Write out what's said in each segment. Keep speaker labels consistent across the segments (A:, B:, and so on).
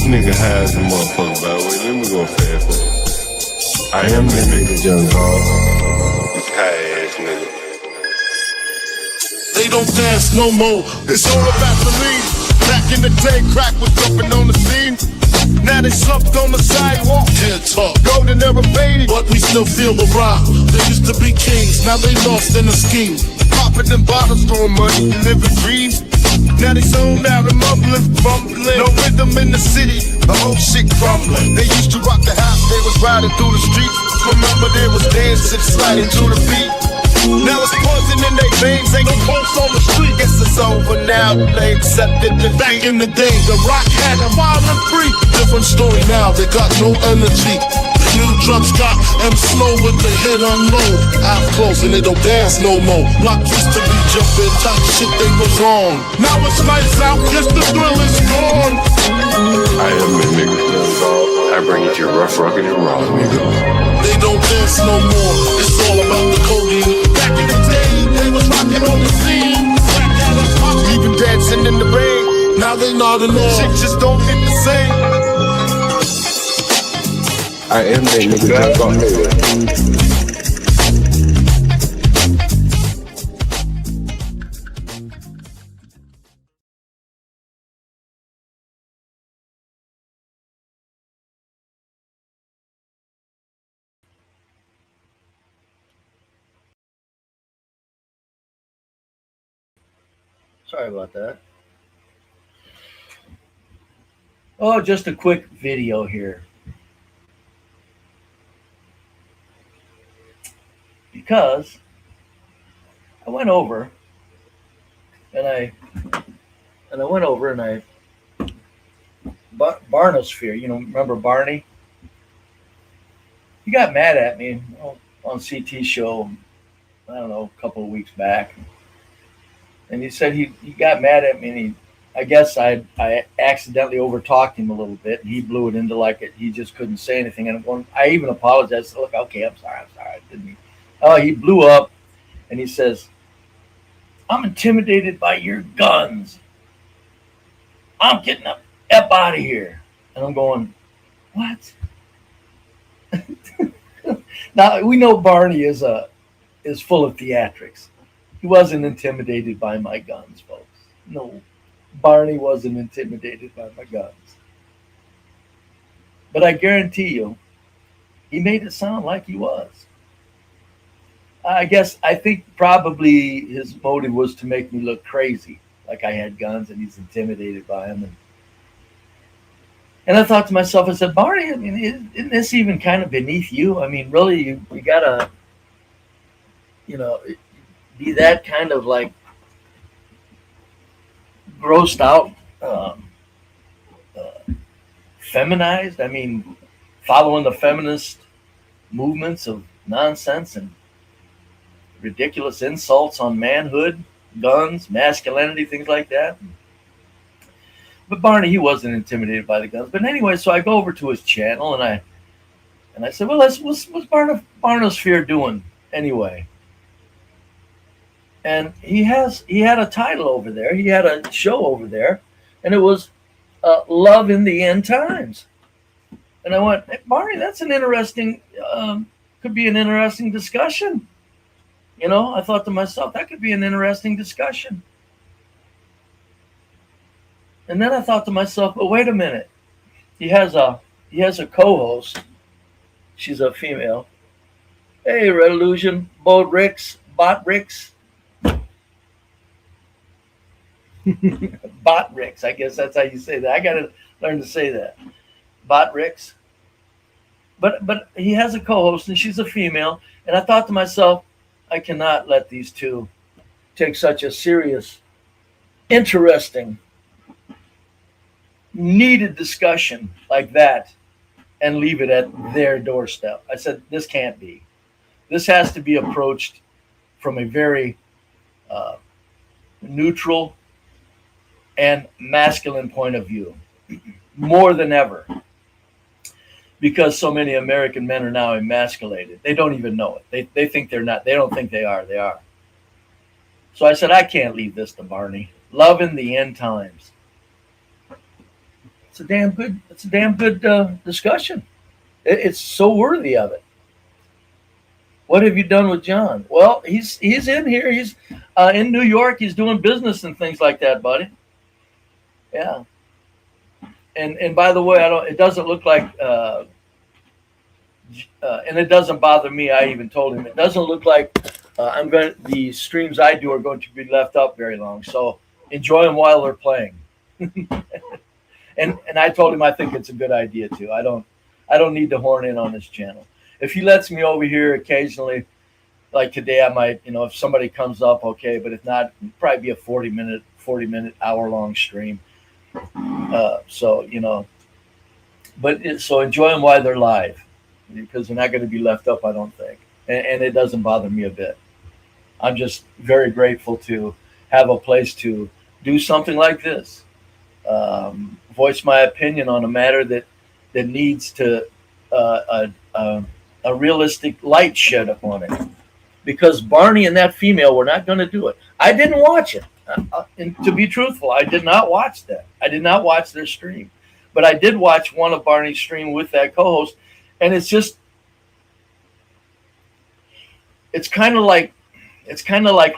A: nigga high as a motherfucker, by the way. Let me go fast. I am the nigga, young dog. This high ass nigga.
B: They don't dance no more. It's all about the lean. Back in the day, crack was jumping on the scene. Now they slumped on the sidewalk.
C: Can't talk,
B: Golden era faded,
C: but we still feel the rock. They used to be kings, now they lost in the scheme.
B: popping them bottles, throwing money, living dreams. Now they zoned out and mumbling, fumbling. No rhythm in the city, the whole shit crumbling. They used to rock the house, they was riding through the streets. Remember there was dancing, sliding to the beat. Now it's poison in their veins, ain't no pulse on the street. Guess it's over now, they accepted the
C: Back in the day, the rock had a wild and free. Different story now, they got no energy. The new drugs got them slow with the hit unload. Out close and they don't dance no more. Block used to be jumping, top shit they was on. Now it's lights out, guess the thrill is gone.
A: I am the nigga, young dog. I bring it to you rough, rugged, and raw, nigga.
C: They don't dance no more, it's all about the codeine. Back in the day, they was rocking on the scene.
B: even dancing in the rain.
C: Now they nodding off.
B: Shit just don't hit the same.
A: I am that nigga, young dog.
D: Sorry about that. Oh, just a quick video here. Because I went over and I barnosphere, remember Barney? He got mad at me on CT show, I don't know, a couple of weeks back. And he said he got mad at me, and I guess I accidentally overtalked him a little bit, and he blew it into like it. He just couldn't say anything. And I even apologized. Look, okay, I'm sorry. I didn't mean. Oh, he blew up, and he says, "I'm intimidated by your guns. I'm getting up out of here." And I'm going, "What?" Now we know Barney is full of theatrics. He wasn't intimidated by my guns, folks. No, Barney wasn't intimidated by my guns. But I guarantee you, he made it sound like he was. I think probably his motive was to make me look crazy, like I had guns and he's intimidated by them. And I thought to myself, I said, Barney, I mean, isn't this even kind of beneath you? I mean, really, you gotta, be that kind of like grossed out, feminized. I mean, following the feminist movements of nonsense and ridiculous insults on manhood, guns, masculinity, things like that. But Barney, he wasn't intimidated by the guns. But anyway, so I go over to his channel and I said, well, what's Barnosphere doing anyway? And he had a title over there. He had a show over there, and it was Love in the End Times. And I went, hey, Barney, that's an interesting, could be an interesting discussion. I thought to myself, that could be an interesting discussion. And then I thought to myself, but wait a minute. He has a co-host. She's a female. Hey, Red Illusion, Bot Ricks. Bot Ricks, I guess that's how you say that. I gotta learn to say that. Bot Ricks. But he has a co-host and she's a female. And I thought to myself, I cannot let these two take such a serious, interesting, needed discussion like that and leave it at their doorstep. I said, this can't be. This has to be approached from a very neutral and masculine point of view, more than ever, because so many American men are now emasculated. They don't even know it. They think they're not. They don't think they are. They are. So I said, I can't leave this to Barney. Love in the End Times. It's a damn good discussion. It's so worthy of it. What have you done with John? Well, he's in here. He's in New York. He's doing business and things like that, buddy. Yeah. And by the way, I don't. It doesn't look like. And it doesn't bother me. I even told him it doesn't look like the streams I do are going to be left up very long. So enjoy them while they're playing. And I told him I think it's a good idea too. I don't need to horn in on this channel. If he lets me over here occasionally, like today, I might, if somebody comes up, okay. But if not, it'd probably be a 40-minute, hour-long stream. So enjoy them while they're live, because they're not going to be left up, I don't think. And it doesn't bother me a bit. I'm just very grateful to have a place to do something like this. Voice my opinion on a matter that needs to a realistic light shed upon it. Because Barney and that female were not going to do it. I didn't watch it. And to be truthful, I did not watch that. I did not watch their stream. But I did watch one of Barney's stream with that co-host, and it's kind of like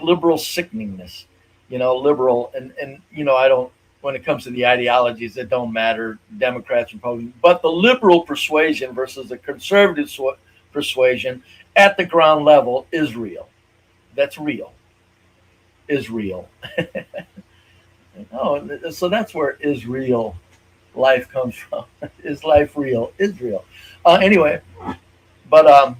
D: liberal sickeningness, liberal and I don't, when it comes to the ideologies, it don't matter, Democrats, Republicans, but the liberal persuasion versus the conservative persuasion at the ground level is real. That's real. Is real. So that's where Israel life comes from. Is life real? Israel. Anyway, but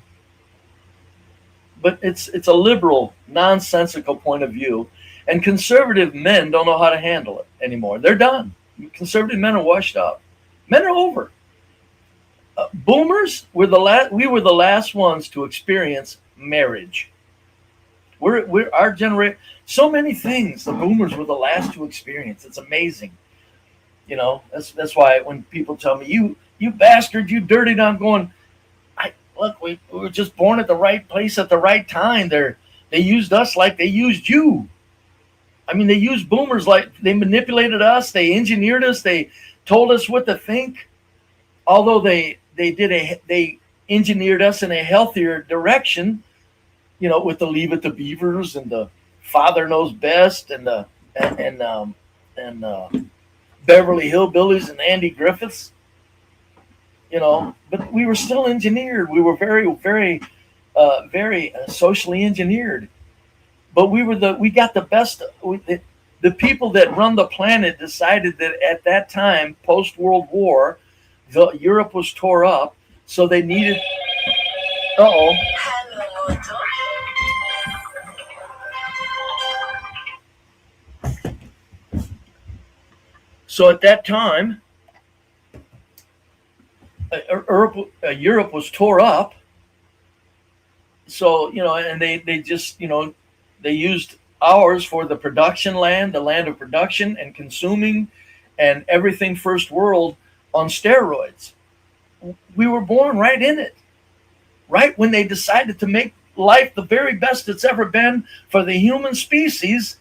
D: it's a liberal, nonsensical point of view, and conservative men don't know how to handle it anymore. They're done. Conservative men are washed up. Men are over. Boomers were we were the last ones to experience marriage. We're our generation. So many things the boomers were the last to experience. It's amazing. That's why when people tell me, you bastard, you dirty, I'm going, look, we were just born at the right place at the right time. They used us like they used you. I mean, they used boomers like they manipulated us. They engineered us. They told us what to think. Although they engineered us in a healthier direction, with the Leave It to Beavers and the Father Knows Best and Beverly Hillbillies and Andy Griffiths. But we were still engineered. We were very, very, very socially engineered. But we got the best. The people that run the planet decided that at that time, post World War, Europe was tore up, so they needed. Uh-oh. So at that time, Europe was tore up. So, and they just, they used ours for the production land, the land of production and consuming and everything first world on steroids. We were born right in it. Right when they decided to make life the very best it's ever been for the human species.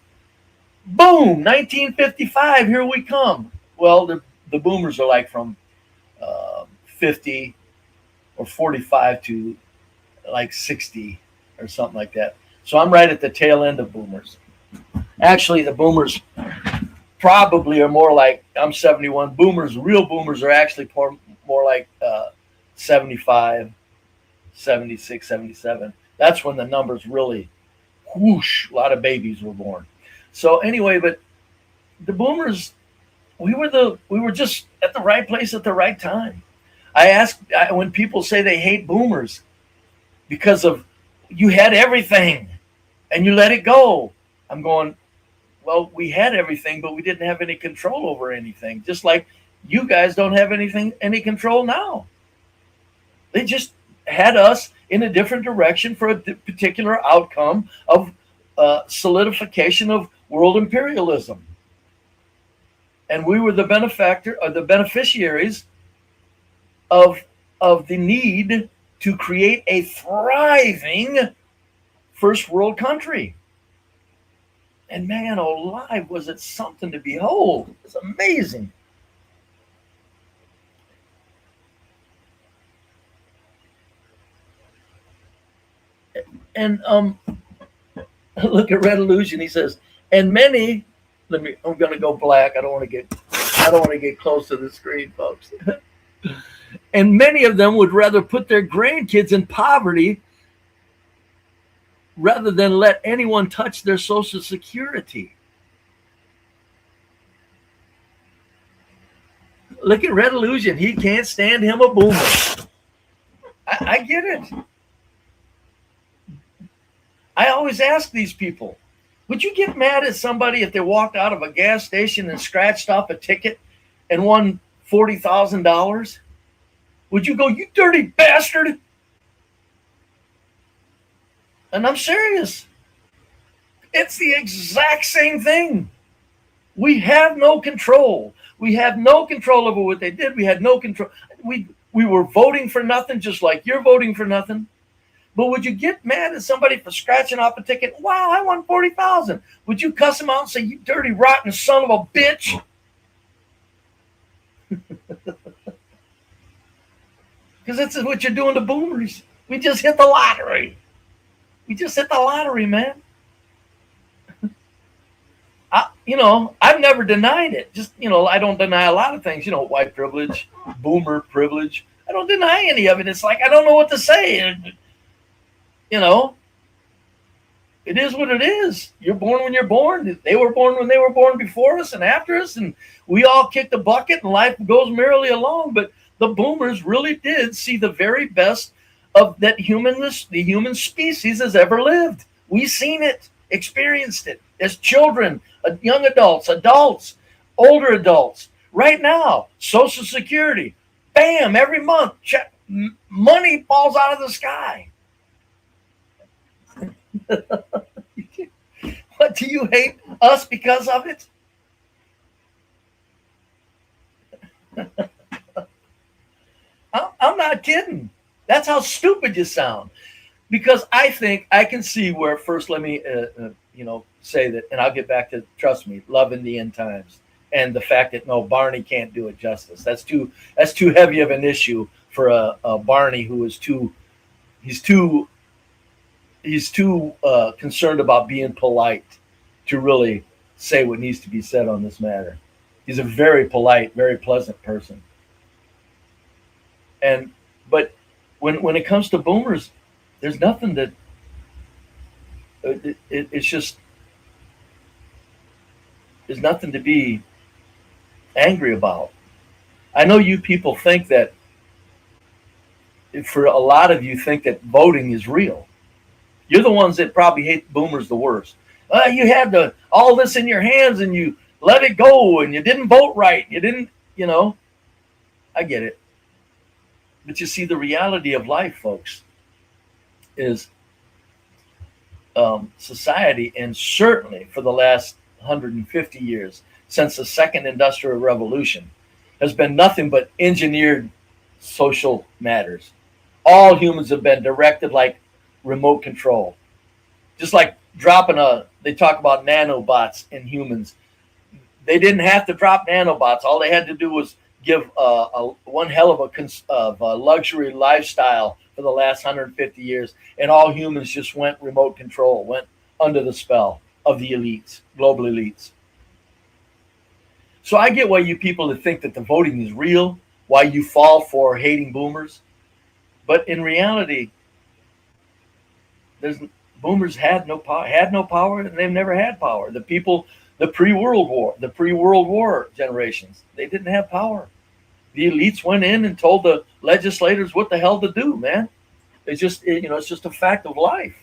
D: Boom, 1955, here we come. Well, the boomers are like from 50 or 45 to like 60 or something like that. So I'm right at the tail end of boomers. Actually, the boomers probably are more like, I'm 71. Real boomers are actually more like 75, 76, 77. That's when the numbers really whoosh, a lot of babies were born. So anyway, but the boomers, we were just at the right place at the right time. When people say they hate boomers because of you had everything and you let it go. I'm going, well, we had everything, but we didn't have any control over anything. Just like you guys don't have any control now. They just had us in a different direction for a particular outcome of solidification of world imperialism. And we were the beneficiaries of the need to create a thriving first world country. And man, alive, was it something to behold. It's amazing. And look at Red Illusion. He says, and many. I'm going to go black. I don't want to get close to the screen, folks. And many of them would rather put their grandkids in poverty rather than let anyone touch their Social Security. Look at Red Illusion. He can't stand him a boomer. I get it. I always ask these people, would you get mad at somebody if they walked out of a gas station and scratched off a ticket and won $40,000? Would you go, you dirty bastard? And I'm serious. It's the exact same thing. We have no control. We have no control over what they did. We had no control. We were voting for nothing, just like you're voting for nothing. But would you get mad at somebody for scratching off a ticket? Wow, I won 40,000. Would you cuss them out and say, you dirty, rotten son of a bitch? Because that's what you're doing to boomers. We just hit the lottery. We just hit the lottery, man. I've never denied it. Just, I don't deny a lot of things. White privilege, boomer privilege. I don't deny any of it. It's like I don't know what to say. It is what it is. You're born when you're born. They were born when they were born before us and after us, and we all kick the bucket and life goes merrily along. But the boomers really did see the very best of that the human species has ever lived. We've seen it, experienced it as children, young adults, older adults. Right now, Social Security, bam, every month, money falls out of the sky. What, do you hate us because of it? I'm not kidding. That's how stupid you sound. Because I think I can see where first, let me, say that, and I'll get back to, trust me, love in the end times. And the fact that, no, Barney can't do it justice. That's too heavy of an issue for a Barney who is he's too concerned about being polite to really say what needs to be said on this matter. He's a very polite, very pleasant person. But when it comes to boomers, there's nothing that it's just, there's nothing to be angry about. I know you people think that, for a lot of you think that voting is real. You're the ones that probably hate boomers the worst. You had all this in your hands and you let it go and you didn't vote right. You didn't, I get it. But you see, the reality of life, folks, is society, and certainly for the last 150 years, since the second industrial revolution, has been nothing but engineered social matters. All humans have been directed like remote control. Just like they talk about nanobots in humans. They didn't have to drop nanobots. All they had to do was give one hell of a luxury lifestyle for the last 150 years. And all humans just went remote control, went under the spell of the elites, global elites. So I get why you people that think that the voting is real, why you fall for hating boomers. But in reality, boomers had no power, and they've never had power. The people, the pre-World War generations, they didn't have power. The elites went in and told the legislators what the hell to do, man. It's just a fact of life.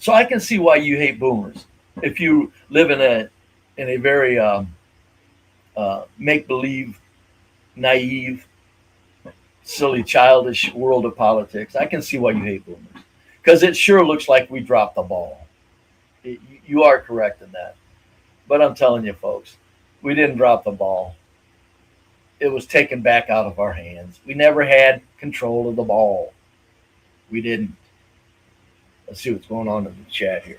D: So I can see why you hate boomers. If you live in a very make-believe, naive, silly, childish world of politics, I can see why you hate boomers. Because it sure looks like we dropped the ball. You are correct in that. But I'm telling you, folks, we didn't drop the ball. It was taken back out of our hands. We never had control of the ball. We didn't. Let's see what's going on in the chat here.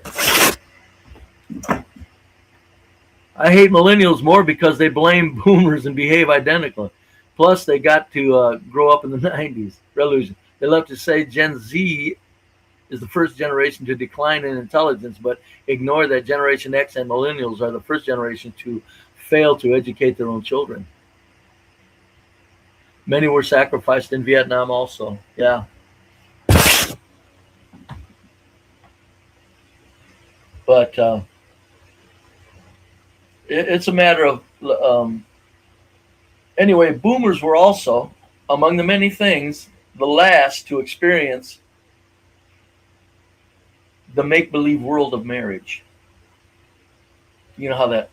D: I hate millennials more because they blame boomers and behave identically. Plus, they got to grow up in the 90s. Revolution. They love to say Gen Z is the first generation to decline in intelligence, but ignore that Generation X and millennials are the first generation to fail to educate their own children. Many were sacrificed in Vietnam also. Yeah. But it's a matter of, anyway, boomers were also, among the many things, the last to experience the make believe world of marriage. You know how that,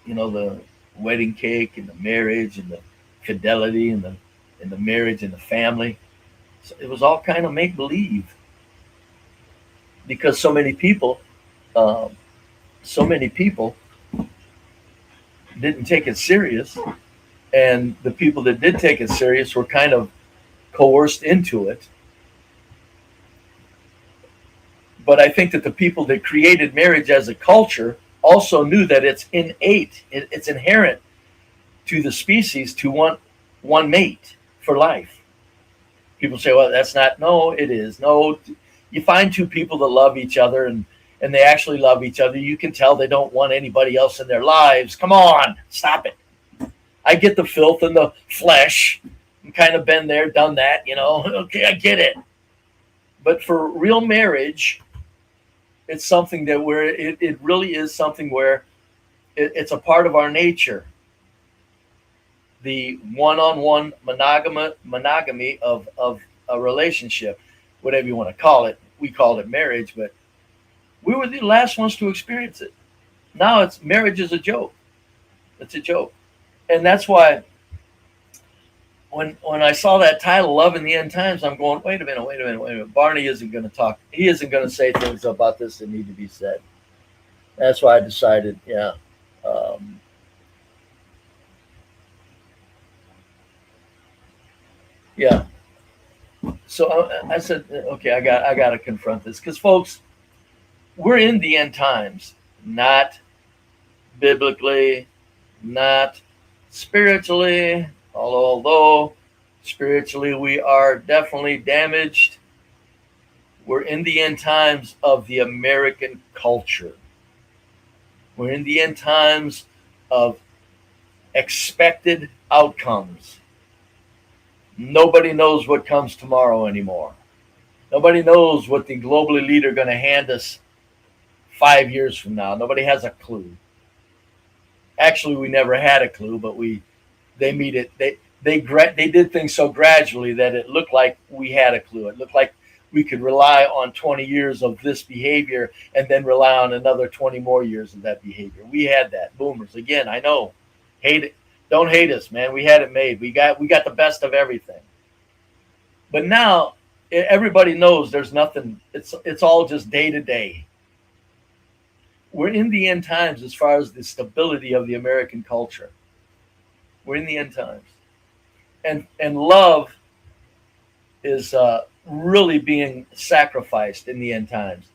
D: the wedding cake and the marriage and the fidelity and the marriage and the family. So it was all kind of make believe because um, so many people didn't take it serious, and the people that did take it serious were kind of coerced into it. But I think that the people that created marriage as a culture also knew that it's innate, it's inherent to the species to want one mate for life. People say, well, that's not, no, it is. No, you find two people that love each other and they actually love each other. You can tell they don't want anybody else in their lives. Come on, stop it. I get the filth and the flesh. I've kind of been there, done that, Okay, I get it. But for real marriage, it's something that where it really is something where it's a part of our nature. The one-on-one monogamy of a relationship, whatever you want to call it. We called it marriage, but we were the last ones to experience it. Now it's marriage is a joke. It's a joke. And that's why when I saw that title, Love in the End Times, I'm going, wait a minute. Barney isn't going to talk. He isn't going to say things about this that need to be said. That's why I decided, yeah. Yeah. So I said, okay, I got to confront this because, folks, we're in the end times, not biblically, not spiritually, although spiritually we are definitely damaged. We're in the end times of the American culture. We're in the end times of expected outcomes. Nobody knows what comes tomorrow anymore. Nobody knows what the global elite are going to hand us 5 years from now. Nobody has a clue. Actually, we never had a clue, but they did things so gradually that it looked like we had a clue. It looked like we could rely on 20 years of this behavior and then rely on another 20 more years of that behavior. We had that. Boomers. Again, I know. Hate it. Don't hate us, man. We had it made. We got the best of everything. But now everybody knows there's nothing. It's all just day to day. We're in the end times as far as the stability of the American culture. We're in the end times. And love is really being sacrificed in the end times.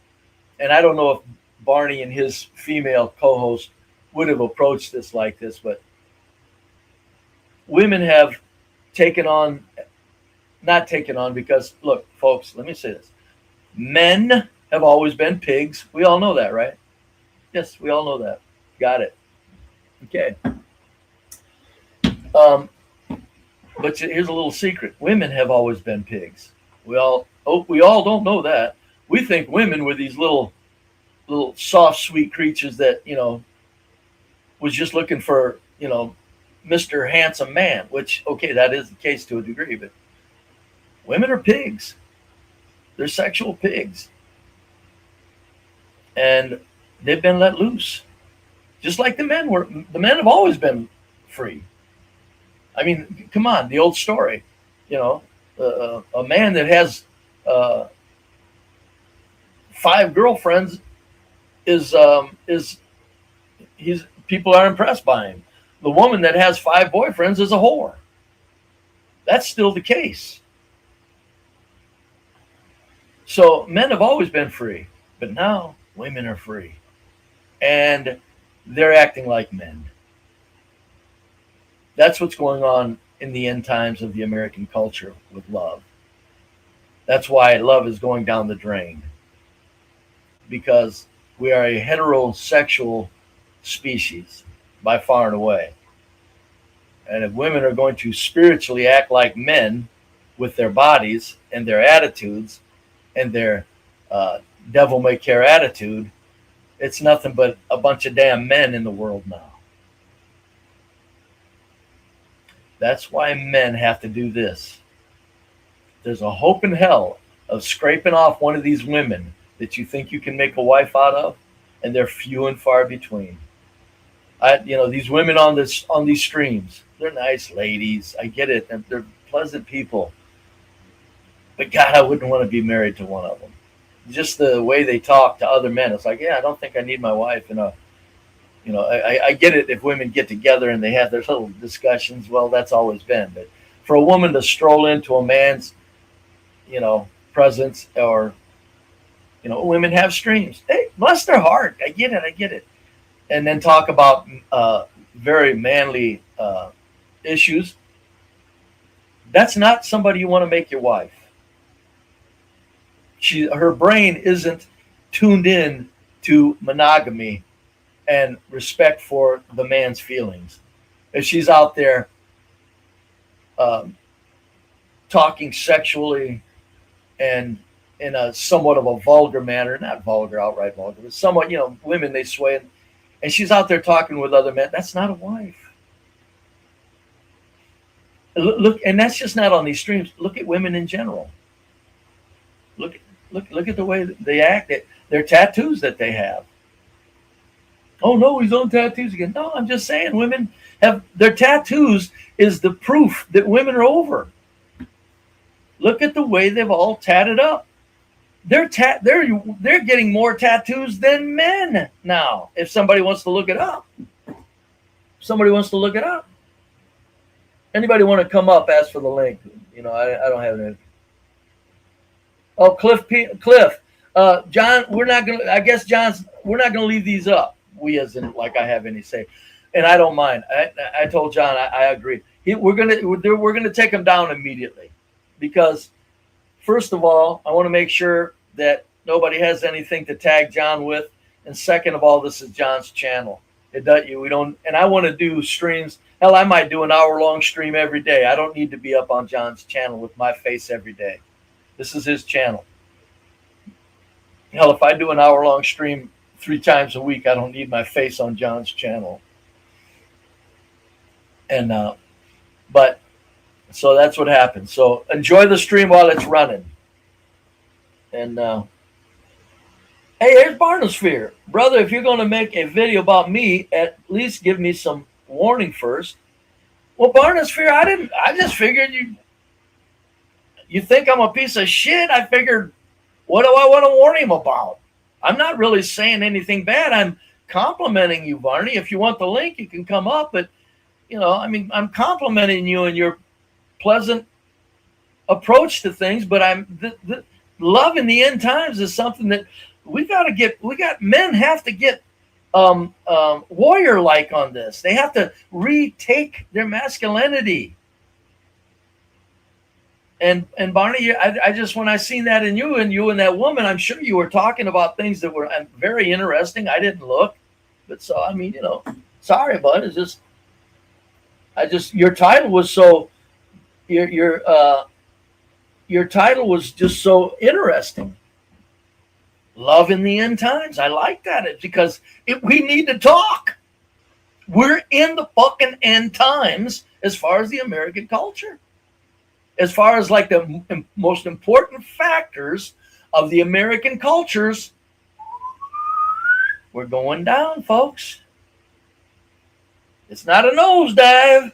D: And I don't know if Barney and his female co-host would have approached this like this, but women have not taken on because, look, folks, let me say this. Men have always been pigs. We all know that, right? Yes, we all know that. Got it. Okay. But here's a little secret. Women have always been pigs. We all don't know that. We think women were these little soft, sweet creatures that, was just looking for, Mr. Handsome Man, which, okay, that is the case to a degree, but women are pigs. They're sexual pigs. And they've been let loose. Just like the men were. The men have always been free. I mean, come on, the old story. A man that has 5 girlfriends is people are impressed by him. The woman that has 5 boyfriends is a whore. That's still the case. So men have always been free, but now women are free. And they're acting like men. That's what's going on in the end times of the American culture with love. That's why love is going down the drain, because we are a heterosexual species by far and away. And if women are going to spiritually act like men with their bodies and their attitudes and their devil may care attitude, it's nothing but a bunch of damn men in the world now. That's why men have to do this. There's a hope in hell of scraping off one of these women that you think you can make a wife out of, and they're few and far between. These women on these streams, they're nice ladies. I get it, and they're pleasant people. But God, I wouldn't want to be married to one of them. Just the way they talk to other men, it's like, yeah, I don't think I need my wife. I get it if women get together and they have their little discussions. Well, that's always been. But for a woman to stroll into a man's, presence, or, women have streams. Hey, bless their heart. I get it. And then talk about very manly issues. That's not somebody you want to make your wife. Her brain isn't tuned in to monogamy and respect for the man's feelings. If she's out there talking sexually and in a somewhat of a vulgar manner, not vulgar, outright vulgar, but somewhat, women, they sway, and she's out there talking with other men, that's not a wife. Look, and that's just not on these streams. Look at women in general. Look at the way they act. Their tattoos that they have. Oh no, he's on tattoos again. No, I'm just saying, women have their tattoos is the proof that women are over. Look at the way they've all tatted up. They're getting more tattoos than men now. If somebody wants to look it up. Anybody want to come up? Ask for the link. I don't have any. Oh, Cliff, John, we're not gonna leave these up. We, as in, like I have any say, and I don't mind. I told John I agree. We're gonna take them down immediately, because first of all, I want to make sure that nobody has anything to tag John with, and second of all, this is John's channel. We don't, and I want to do streams. Hell, I might do an hour-long stream every day. I don't need to be up on John's channel with my face every day. This is his channel. Hell, if I do an hour-long stream 3 times a week, I don't need my face on John's channel. And but so that's what happens. So enjoy the stream while it's running. And hey, here's barnosphere, brother. If you're going to make a video about me, at least give me some warning first. Well, barnosphere, I just figured you think I'm a piece of shit. I figured, what do I want to warn him about? I'm not really saying anything bad. I'm complimenting you, Barney. If you want the link, you can come up. But, I'm complimenting you and your pleasant approach to things. But the love in the end times is something that men have to get warrior-like on this. They have to retake their masculinity. And Barney, I just, when I seen that in you and that woman, I'm sure you were talking about things that were very interesting. I didn't look, but so, sorry, bud. It's just, your title was so, your title was just so interesting. Love in the end times. I like that. It's because we need to talk. We're in the fucking end times as far as the American culture. As far as like the most important factors of the American cultures, we're going down, folks. It's not a nosedive,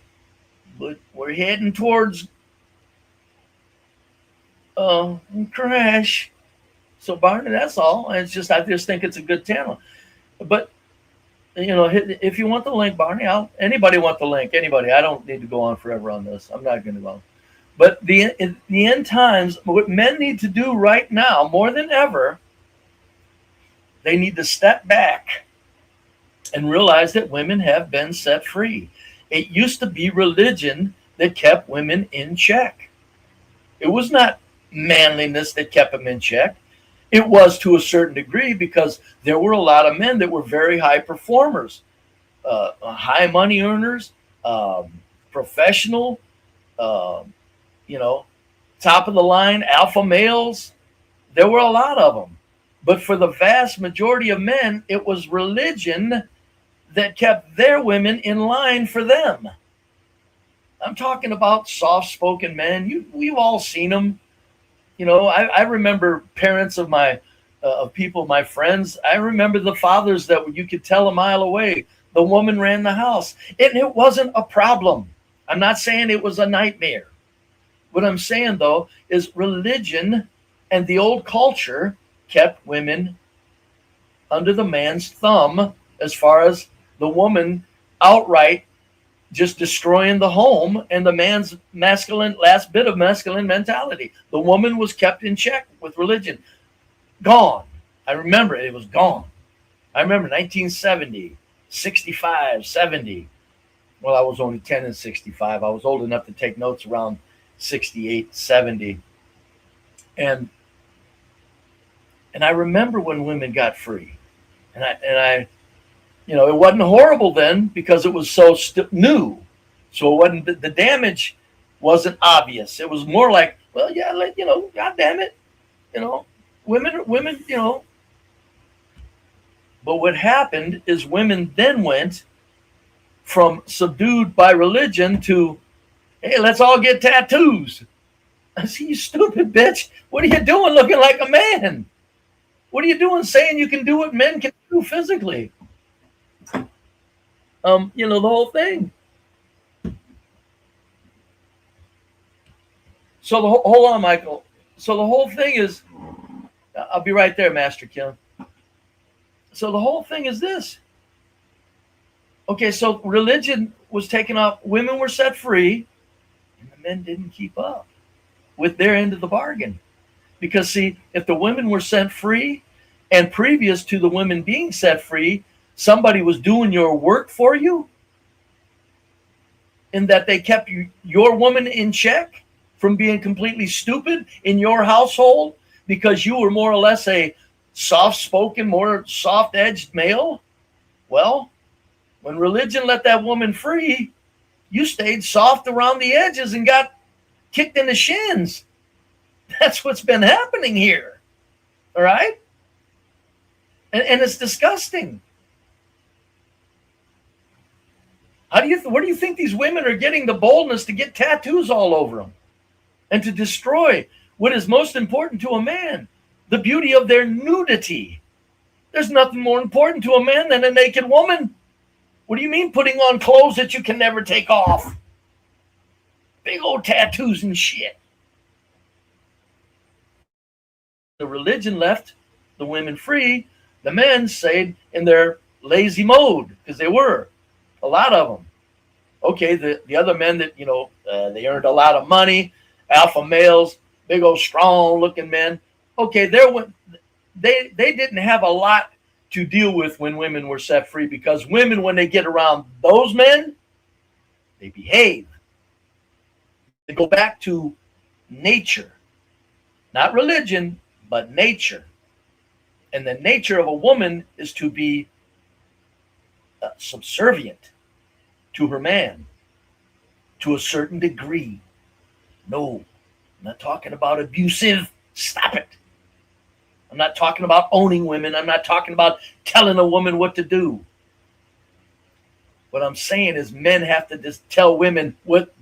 D: but we're heading towards crash. So Barney, that's all. And it's just, I just think it's a good channel. But if you want the link, Barney, anybody want the link? Anybody? I don't need to go on forever on this. I'm not going to go. But in the end times, what men need to do right now, more than ever, they need to step back and realize that women have been set free. It used to be religion that kept women in check. It was not, manliness that kept them in check. It was to a certain degree because there were a lot of men that were very high performers, high money earners, professional, uh, you know, top of the line alpha males. There were a lot of them. But for the vast majority of men, it was religion that kept their women in line for them. I'm talking about soft-spoken men. We've all seen them. I remember parents of people, my friends. I remember the fathers that you could tell a mile away. The woman ran the house, and it wasn't a problem. I'm not saying it was a nightmare. What I'm saying, though, is religion and the old culture kept women under the man's thumb as far as the woman outright just destroying the home and the man's last bit of masculine mentality. The woman was kept in check with religion. Gone. I remember it was gone. I remember 1970, 65, 70. Well, I was only 10 and 65. I was old enough to take notes around 68, 70. And I remember when women got free. And I it wasn't horrible then because it was so new. So it wasn't, the damage wasn't obvious. It was more like, well, yeah, God damn it, women, But what happened is women then went from subdued by religion to, hey, let's all get tattoos. I see, you stupid bitch. What are you doing looking like a man? What are you doing saying you can do what men can do physically? The whole thing. So hold on, Michael. So the whole thing is, I'll be right there, Master Kim. So the whole thing is this. Okay, so religion was taken off. Women were set free, and the men didn't keep up with their end of the bargain. Because, see, if the women were set free, and previous to the women being set free, somebody was doing your work for you, in that they kept your woman in check from being completely stupid in your household because you were more or less a soft-spoken, more soft-edged male. Well, when religion let that woman free, you stayed soft around the edges and got kicked in the shins. That's what's been happening here. All right? And it's disgusting. Where do you think these women are getting the boldness to get tattoos all over them and to destroy what is most important to a man, the beauty of their nudity? There's nothing more important to a man than a naked woman. What do you mean putting on clothes that you can never take off? Big old tattoos and shit. The religion left the women free. The men stayed in their lazy mode because they were. A lot of them. Okay, the other men that, they earned a lot of money, alpha males, big old strong looking men. Okay, they didn't have a lot to deal with when women were set free, because women, when they get around those men, they behave. They go back to nature, not religion, but nature. And the nature of a woman is to be subservient to her man to a certain degree. No, I'm not talking about abusive. Stop it. I'm not talking about owning women. I'm not talking about telling a woman what to do. What I'm saying is men have to just tell women what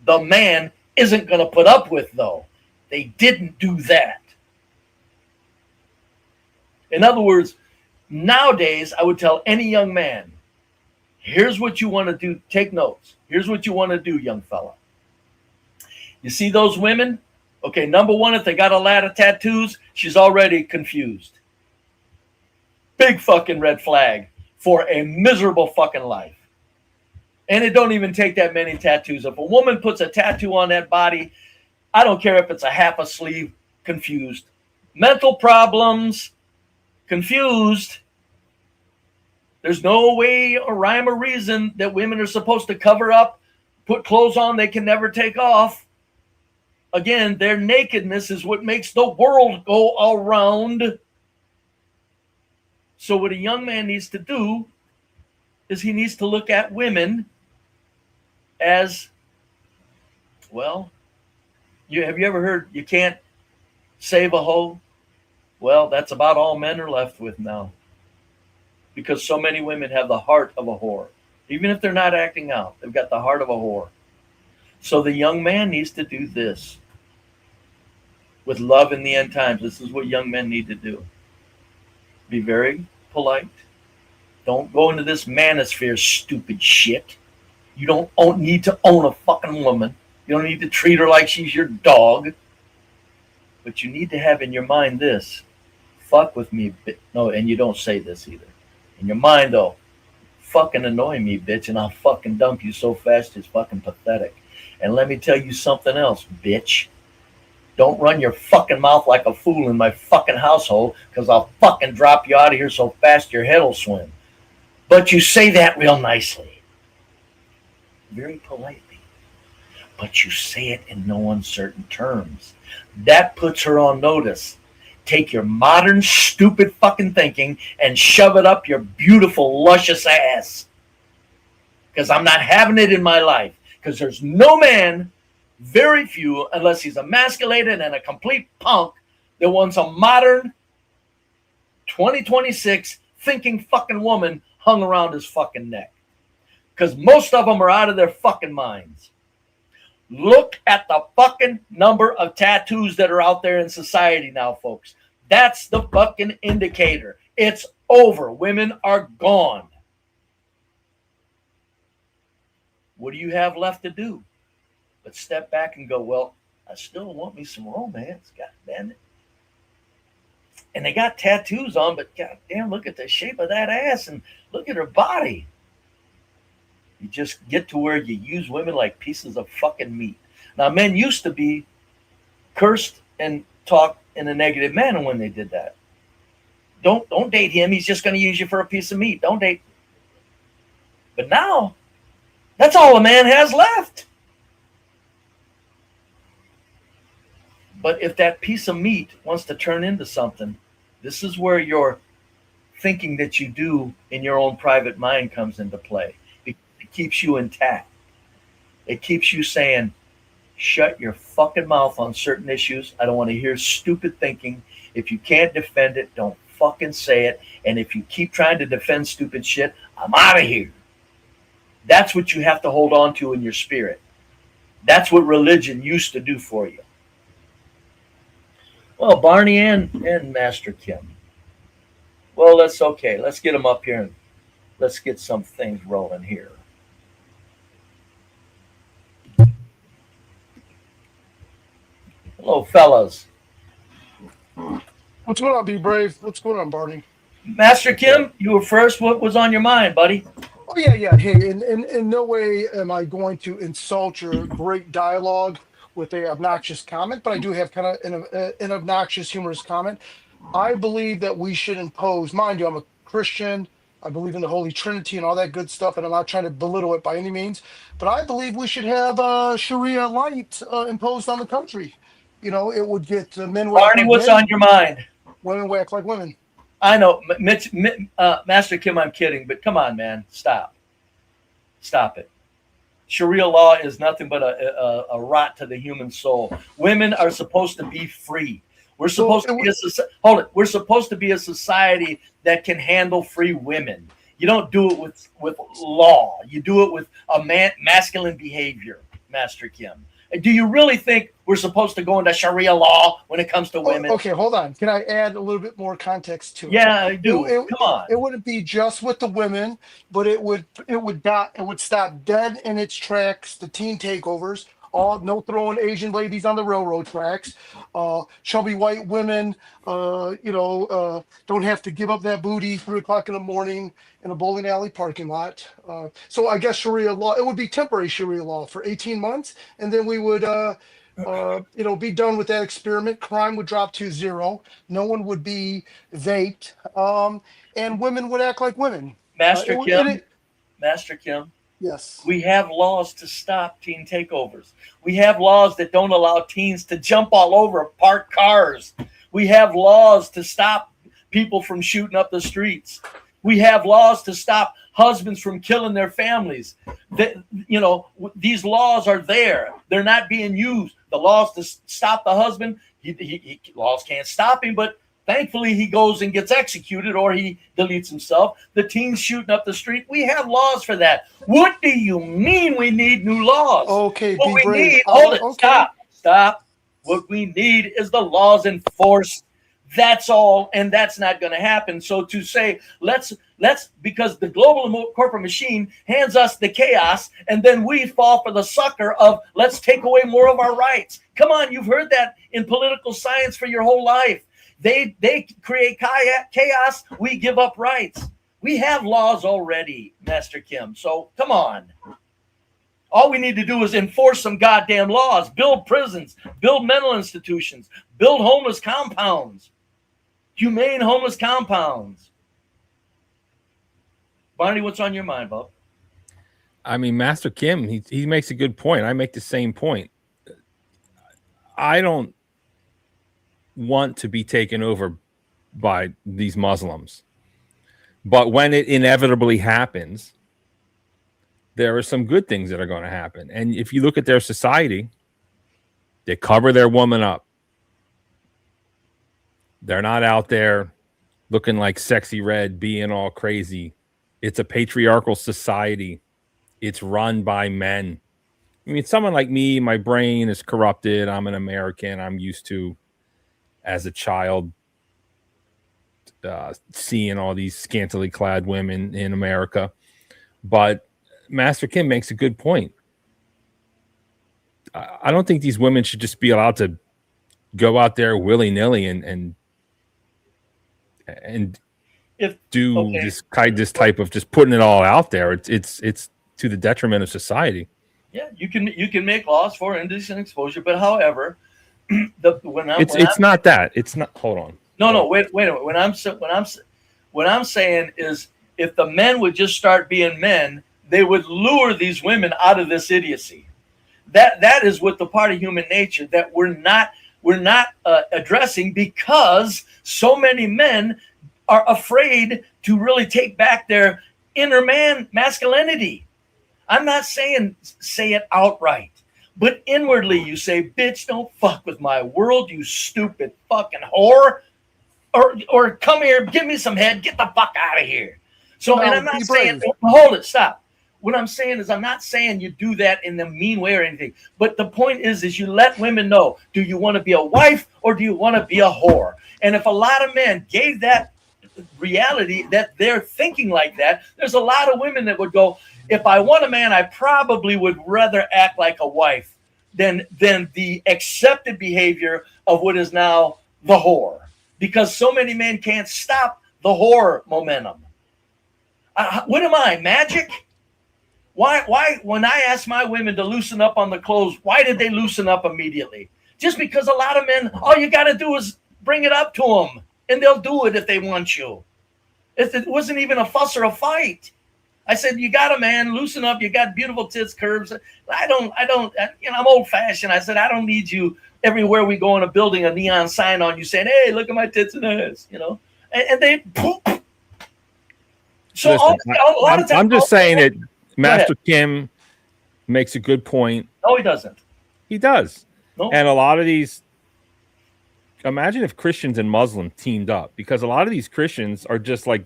D: the man isn't going to put up with, though. They didn't do that. In other words, nowadays, I would tell any young man, here's what you want to do. Take notes. Here's what you want to do, young fella. You see those women? Okay, number one, if they got a lot of tattoos, she's already confused. Big fucking red flag for a miserable fucking life. And it don't even take that many tattoos. If a woman puts a tattoo on that body, I don't care if it's a half a sleeve, confused. Mental problems, confused. There's no way or rhyme or reason that women are supposed to cover up, put clothes on they can never take off. Again, their nakedness is what makes the world go around. So, what a young man needs to do is he needs to look at women as, well, have you ever heard you can't save a hoe? Well, that's about all men are left with now. Because so many women have the heart of a whore. Even if they're not acting out, they've got the heart of a whore. So the young man needs to do this with love in the end times. This is what young men need to do. Be very polite. Don't go into this manosphere stupid shit. You don't need to own a fucking woman. You don't need to treat her like she's your dog. But you need to have in your mind this. Fuck with me. No, and you don't say this either. In your mind, though, fucking annoy me, bitch, and I'll fucking dump you so fast it's fucking pathetic. And let me tell you something else, bitch. Don't run your fucking mouth like a fool in my fucking household, because I'll fucking drop you out of here so fast your head'll swim. But you say that real nicely. Very politely. But you say it in no uncertain terms. That puts her on notice. Take your modern, stupid fucking thinking and shove it up your beautiful, luscious ass. Because I'm not having it in my life. Because there's no man, very few, unless he's emasculated and a complete punk, that wants a modern, 2026 thinking fucking woman hung around his fucking neck. Because most of them are out of their fucking minds. Look at the fucking number of tattoos that are out there in society now, folks. That's the fucking indicator. It's over. Women are gone. What do you have left to do? But step back and go, well, I still want me some romance. God damn it. And they got tattoos on, but god damn, look at the shape of that ass and look at her body. You just get to where you use women like pieces of fucking meat. Now, men used to be cursed and talked in a negative manner when they did that. Don't date him. He's just going to use you for a piece of meat. Don't date. But now, that's all a man has left. But if that piece of meat wants to turn into something, this is where your thinking that you do in your own private mind comes into play. It keeps you intact. It keeps you saying, shut your fucking mouth on certain issues. I don't want to hear stupid thinking. If you can't defend it, don't fucking say it. And if you keep trying to defend stupid shit, I'm out of here. That's what you have to hold on to in your spirit. That's what religion used to do for you. Well, Barney and Master Kim. Well, that's okay. Let's get them up here and let's get some things rolling here. Hello, fellas.
E: What's going on, Be Brave? What's going on, Barney?
D: Master Kim, you were first. What was on your mind, buddy?
E: Oh, yeah. Hey, in no way am I going to insult your great dialogue with a obnoxious comment, but I do have kind of an obnoxious, humorous comment. I believe that we should impose, mind you, I'm a Christian. I believe in the Holy Trinity and all that good stuff, and I'm not trying to belittle it by any means, but I believe we should have Sharia light imposed on the country. You know, it would get men would act
D: Barney,
E: like
D: what's
E: men,
D: on your mind?
E: women would act like women.
D: I know, Master Kim, I'm kidding, but come on, man. Stop it. Sharia law is nothing but a rot to the human soul. Women are supposed to be free. We're supposed to be We're supposed to be a society that can handle free women. You don't do it with law. You do it with a masculine behavior, Master Kim. Do you really think we're supposed to go into Sharia law when it comes to women?
E: Okay, hold on. Can I add a little bit more context to it?
D: Yeah, I do. Come on.
E: It wouldn't be just with the women, but it would stop dead in its tracks. The teen takeovers. No throwing Asian ladies on the railroad tracks. Chubby white women, don't have to give up that booty 3 o'clock in the morning in a bowling alley parking lot. So I guess Sharia law, it would be temporary Sharia law for 18 months. And then we would, be done with that experiment. Crime would drop to zero. No one would be vaped. And women would act like women.
D: Master Kim.
E: Yes.
D: We have laws to stop teen takeovers. We have laws that don't allow teens to jump all over parked cars. We have laws to stop people from shooting up the streets. We have laws to stop husbands from killing their families. These laws are there. They're not being used. The laws to stop the husband, laws can't stop him, but thankfully he goes and gets executed or he deletes himself. The teens shooting up the street, we have laws for that. What do you mean we need new laws?
E: Okay,
D: what
E: be
D: we
E: brave.
D: need, hold it,
E: Okay.
D: stop. What we need is the laws enforced. That's all, and that's not going to happen. So to say let's because the global corporate machine hands us the chaos, and then we fall for the sucker of let's take away more of our rights. Come on, you've heard that in political science for your whole life. They create chaos. We give up rights. We have laws already, Master Kim. So come on. All we need to do is enforce some goddamn laws, build prisons, build mental institutions, build homeless compounds. Humane homeless compounds. Barney, what's on your mind, Bob?
F: I mean, Master Kim, he makes a good point. I make the same point. I don't want to be taken over by these Muslims. But when it inevitably happens, there are some good things that are going to happen. And if you look at their society, they cover their woman up. They're not out there looking like sexy red, being all crazy. It's a patriarchal society. It's run by men. I mean, someone like me, my brain is corrupted. I'm an American. I'm used to, as a child, seeing all these scantily clad women in America. But Master Kim makes a good point. I don't think these women should just be allowed to go out there willy-nilly and do this type of just putting it all out there. It's to the detriment of society.
D: Yeah, you can make laws for indecent exposure, but however, it's
F: not that. It's not. Hold on.
D: No. Wait a minute. What I'm saying is, if the men would just start being men, they would lure these women out of this idiocy. That is what the part of human nature that we're not addressing, because so many men are afraid to really take back their inner masculinity. I'm not saying say it outright, but inwardly you say, bitch, don't fuck with my world, you stupid fucking whore. Or come here, give me some head, get the fuck out of here. So, and I'm not saying, hold it, stop. What I'm saying is, I'm not saying you do that in the mean way or anything. But the point is you let women know, do you want to be a wife or do you want to be a whore? And if a lot of men gave that reality that they're thinking like that, there's a lot of women that would go, if I want a man, I probably would rather act like a wife than the accepted behavior of what is now the whore. Because so many men can't stop the whore momentum. What am I, magic? Why, when I ask my women to loosen up on the clothes, why did they loosen up immediately? Just because a lot of men, all you got to do is bring it up to them, and they'll do it if they want you. It wasn't even a fuss or a fight. I said, you got a man, loosen up. You got beautiful tits, curves. I don't, I'm old fashioned. I said, I don't need you everywhere we go in a building, a neon sign on you saying, hey, look at my tits and ass, and they poop. So
F: listen, I'm just saying that Master Kim makes a good point.
D: No, he doesn't.
F: He does.
D: No.
F: And a lot of these, imagine if Christians and Muslims teamed up, because a lot of these Christians are just like,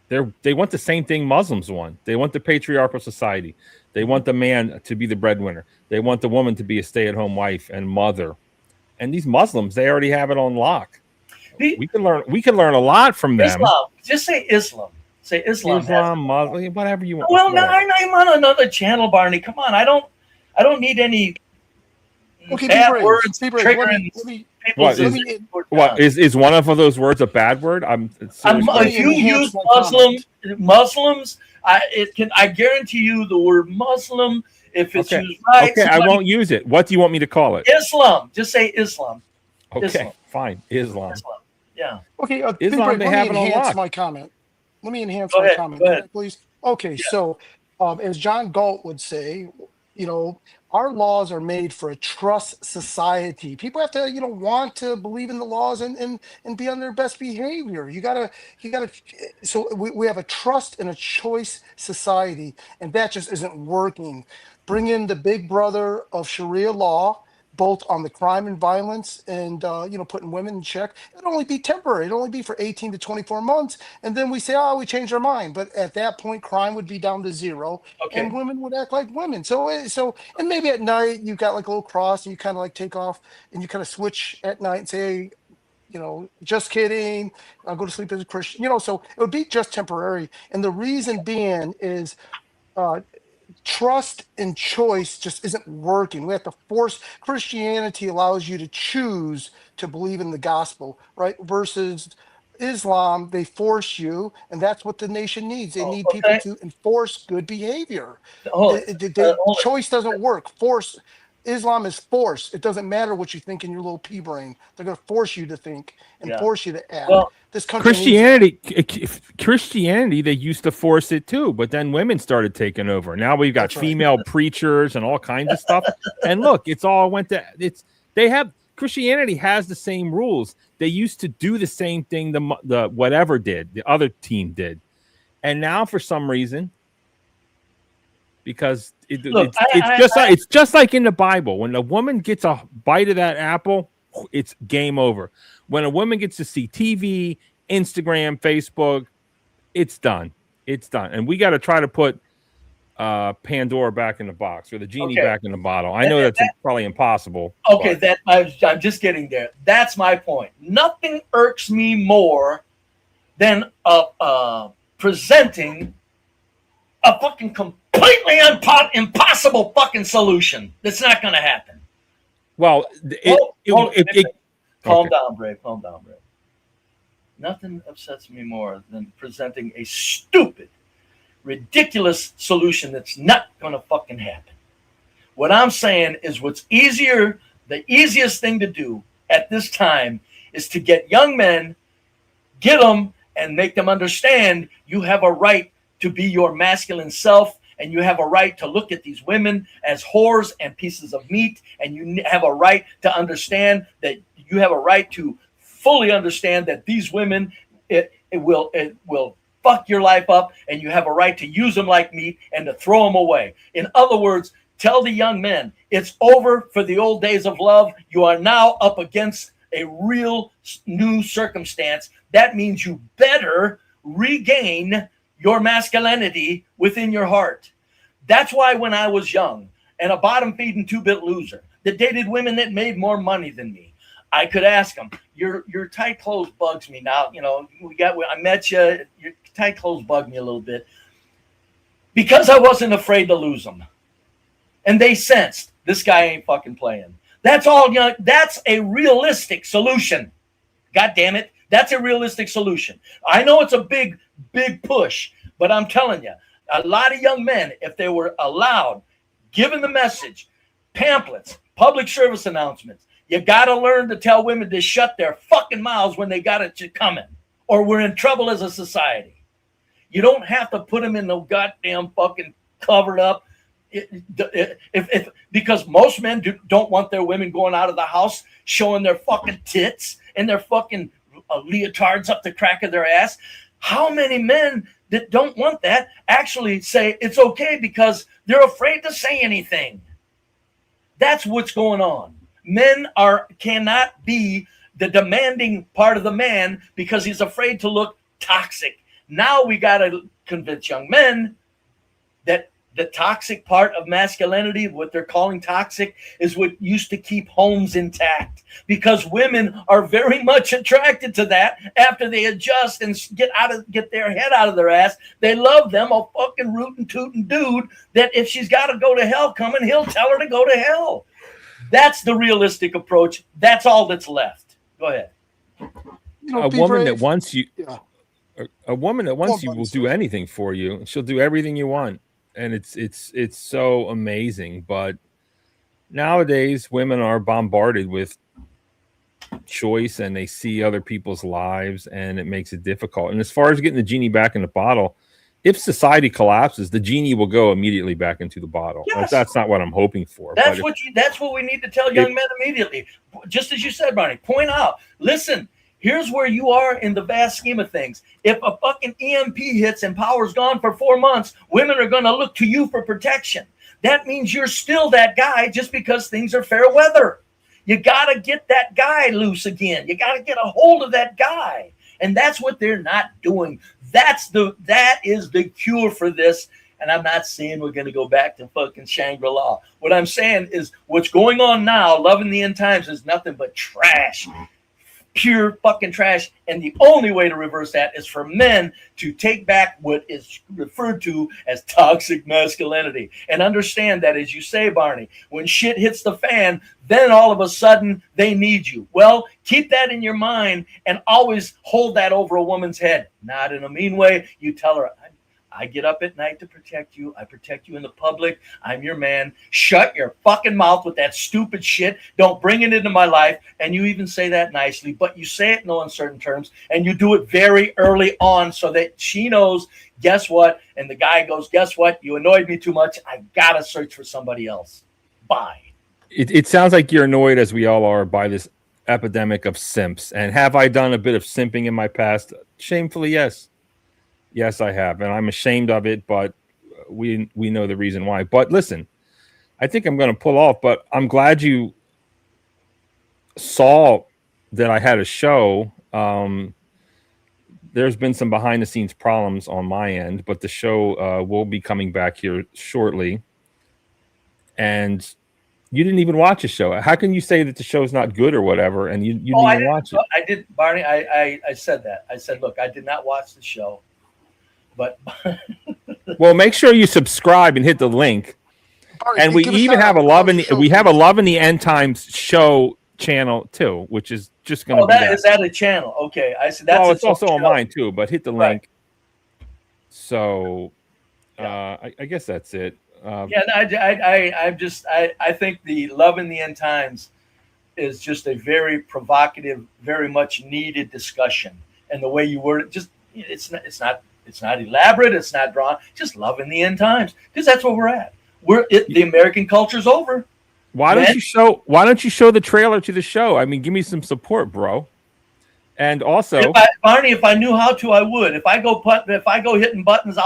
F: they want the same thing Muslims want. They want the patriarchal society. They want the man to be the breadwinner. They want the woman to be a stay-at-home wife and mother. And these Muslims, they already have it on lock. We can learn a lot from them.
D: Islam. Just say Islam. Say Islam.
F: Muslim, whatever you want.
D: Well, no, I'm on another channel, Barney. Come on, I don't need any bad words triggering people's.
F: What is one of those words a bad word?
D: If you use Muslims, I guarantee you the word Muslim. If it's used right,
F: okay, I won't use it. What do you want me to call it?
D: Islam. Just say Islam.
F: Okay,
D: Islam.
F: Fine. Islam.
D: Yeah.
E: Okay,
F: Islam,
E: let me enhance my comment. Let me enhance my comment, please. Okay, so As John Galt would say, our laws are made for a trust society. People have to, want to believe in the laws and be on their best behavior. You gotta. So we have a trust and a choice society, and that just isn't working. Bring in the big brother of Sharia law, both on the crime and violence, and putting women in check. It'll only be temporary. It'll only be for 18 to 24 months, and then we say, oh, we changed our mind. But at that point, crime would be down to zero, and
D: Okay.
E: women would act like women. And maybe at night you got like a little cross, and you kind of like take off, and you kind of switch at night and say, hey, just kidding. I'll go to sleep as a Christian. So it would be just temporary. And the reason being is uh, trust and choice just isn't working. We have to force. Christianity allows you to choose to believe in the gospel, right? Versus Islam, they force you, and that's what the nation needs. They
D: Oh,
E: need people
D: okay.
E: to enforce good behavior.
D: Hold it. Hold it.
E: Choice doesn't work. Force. Islam is force. It doesn't matter what you think in your little pea brain. They're going to force you to think and
D: Yeah.
E: force you to act.
D: Well,
E: This country needs that.
F: Christianity, they used to force it too, but then women started taking over. Now we've got
E: That's right.
F: female preachers and all kinds of stuff. And look, it's all went to they have Christianity has the same rules. They used to do the same thing the whatever did, the other team did. And now for some reason, because it's just like in the Bible. When a woman gets a bite of that apple, it's game over. When a woman gets to see TV, Instagram, Facebook, it's done. It's done. And we got to try to put Pandora back in the box or the genie back in the bottle. I know that's probably impossible.
D: Okay, I'm just getting there. That's my point. Nothing irks me more than presenting a fucking completely impossible fucking solution. That's not going to happen.
F: Well,
D: calm down, Brave. Calm down, Brave. Nothing upsets me more than presenting a stupid, ridiculous solution that's not going to fucking happen. What I'm saying is what's easier, the easiest thing to do at this time is to get young men, get them and make them understand you have a right to be your masculine self, and you have a right to look at these women as whores and pieces of meat, and you have a right to understand that you have a right to fully understand that these women, it will fuck your life up, and you have a right to use them like meat and to throw them away. In other words, tell the young men, it's over for the old days of love. You are now up against a real new circumstance. That means you better regain your masculinity within your heart. That's why when I was young and a bottom-feeding two-bit loser that dated women that made more money than me, I could ask them, your tight clothes bugs me now. I met you, your tight clothes bug me a little bit. Because I wasn't afraid to lose them. And they sensed, this guy ain't fucking playing. That's all. That's a realistic solution. God damn it. That's a realistic solution. I know it's a big push, but I'm telling you, a lot of young men, if they were allowed, given the message, pamphlets, public service announcements, you got to learn to tell women to shut their fucking mouths when they got it coming, or we're in trouble as a society. You don't have to put them in the goddamn fucking covered up. Because most men don't want their women going out of the house showing their fucking tits and their fucking leotards up the crack of their ass. How many men that don't want that actually say it's okay because they're afraid to say anything? That's what's going on. Men cannot be the demanding part of the man because he's afraid to look toxic. Now we got to convince young men that the toxic part of masculinity, what they're calling toxic, is what used to keep homes intact, because women are very much attracted to that. After they adjust and get their head out of their ass, they love them, a fucking rootin' tootin' dude that if she's got to go to hell coming, he'll tell her to go to hell. That's the realistic approach. That's all that's left. Go ahead.
F: A woman that wants you, a woman that wants you will do anything for you. She'll do everything you want. And it's so amazing. But nowadays, women are bombarded with choice, and they see other people's lives, and it makes it difficult. And as far as getting the genie back in the bottle, if society collapses, the genie will go immediately back into the bottle.
D: Yes.
F: That's not what I'm hoping for.
D: That's what we need to tell young men immediately. Just as you said, Barney, point out, listen, here's where you are in the vast scheme of things. If a fucking EMP hits and power's gone for 4 months, women are going to look to you for protection. That means you're still that guy just because things are fair weather. You got to get that guy loose again. You got to get a hold of that guy. And that's what they're not doing. That is the cure for this. And I'm not saying we're going to go back to fucking Shangri-La. What I'm saying is what's going on now, loving the end times, is nothing but trash. Pure fucking trash. And the only way to reverse that is for men to take back what is referred to as toxic masculinity. And understand that, as you say, Barney, when shit hits the fan, then all of a sudden they need you. Well, keep that in your mind and always hold that over a woman's head. Not in a mean way. You tell her, I get up at night to protect you. I protect you in the public. I'm your man. Shut your fucking mouth with that stupid shit. Don't bring it into my life. And you even say that nicely, but you say it in no uncertain terms, and you do it very early on so that she knows, guess what? And the guy goes, guess what? You annoyed me too much. I got to search for somebody else. Bye.
F: It sounds like you're annoyed, as we all are, by this epidemic of simps. And have I done a bit of simping in my past? Shamefully, yes. Yes, I have, and I'm ashamed of it, but we know the reason why. But listen, I think I'm going to pull off, but I'm glad you saw that I had a show. There's been some behind-the-scenes problems on my end, but the show will be coming back here shortly. And you didn't even watch the show. How can you say that the show's not good or whatever, and you didn't even watch it?
D: I did, Barney. I said that. I said, look, I did not watch the show. But
F: well, make sure you subscribe and hit the link.
E: Barney,
F: And we even have a love in the end times show channel too, which is just going to be that.
D: Is that a channel? Okay, I said that's.
F: Well, it's also on mine too, but hit the link. So, I guess that's it.
D: I think the love in the end times is just a very provocative, very much needed discussion, and the way you word it, just it's not elaborate. It's not drawn. Just love in the end times, because that's where we're at. The American culture's over.
F: Why don't you show the trailer to the show? I mean, give me some support, bro. And also,
D: Barney, if I knew how to, I would. If I go hitting buttons,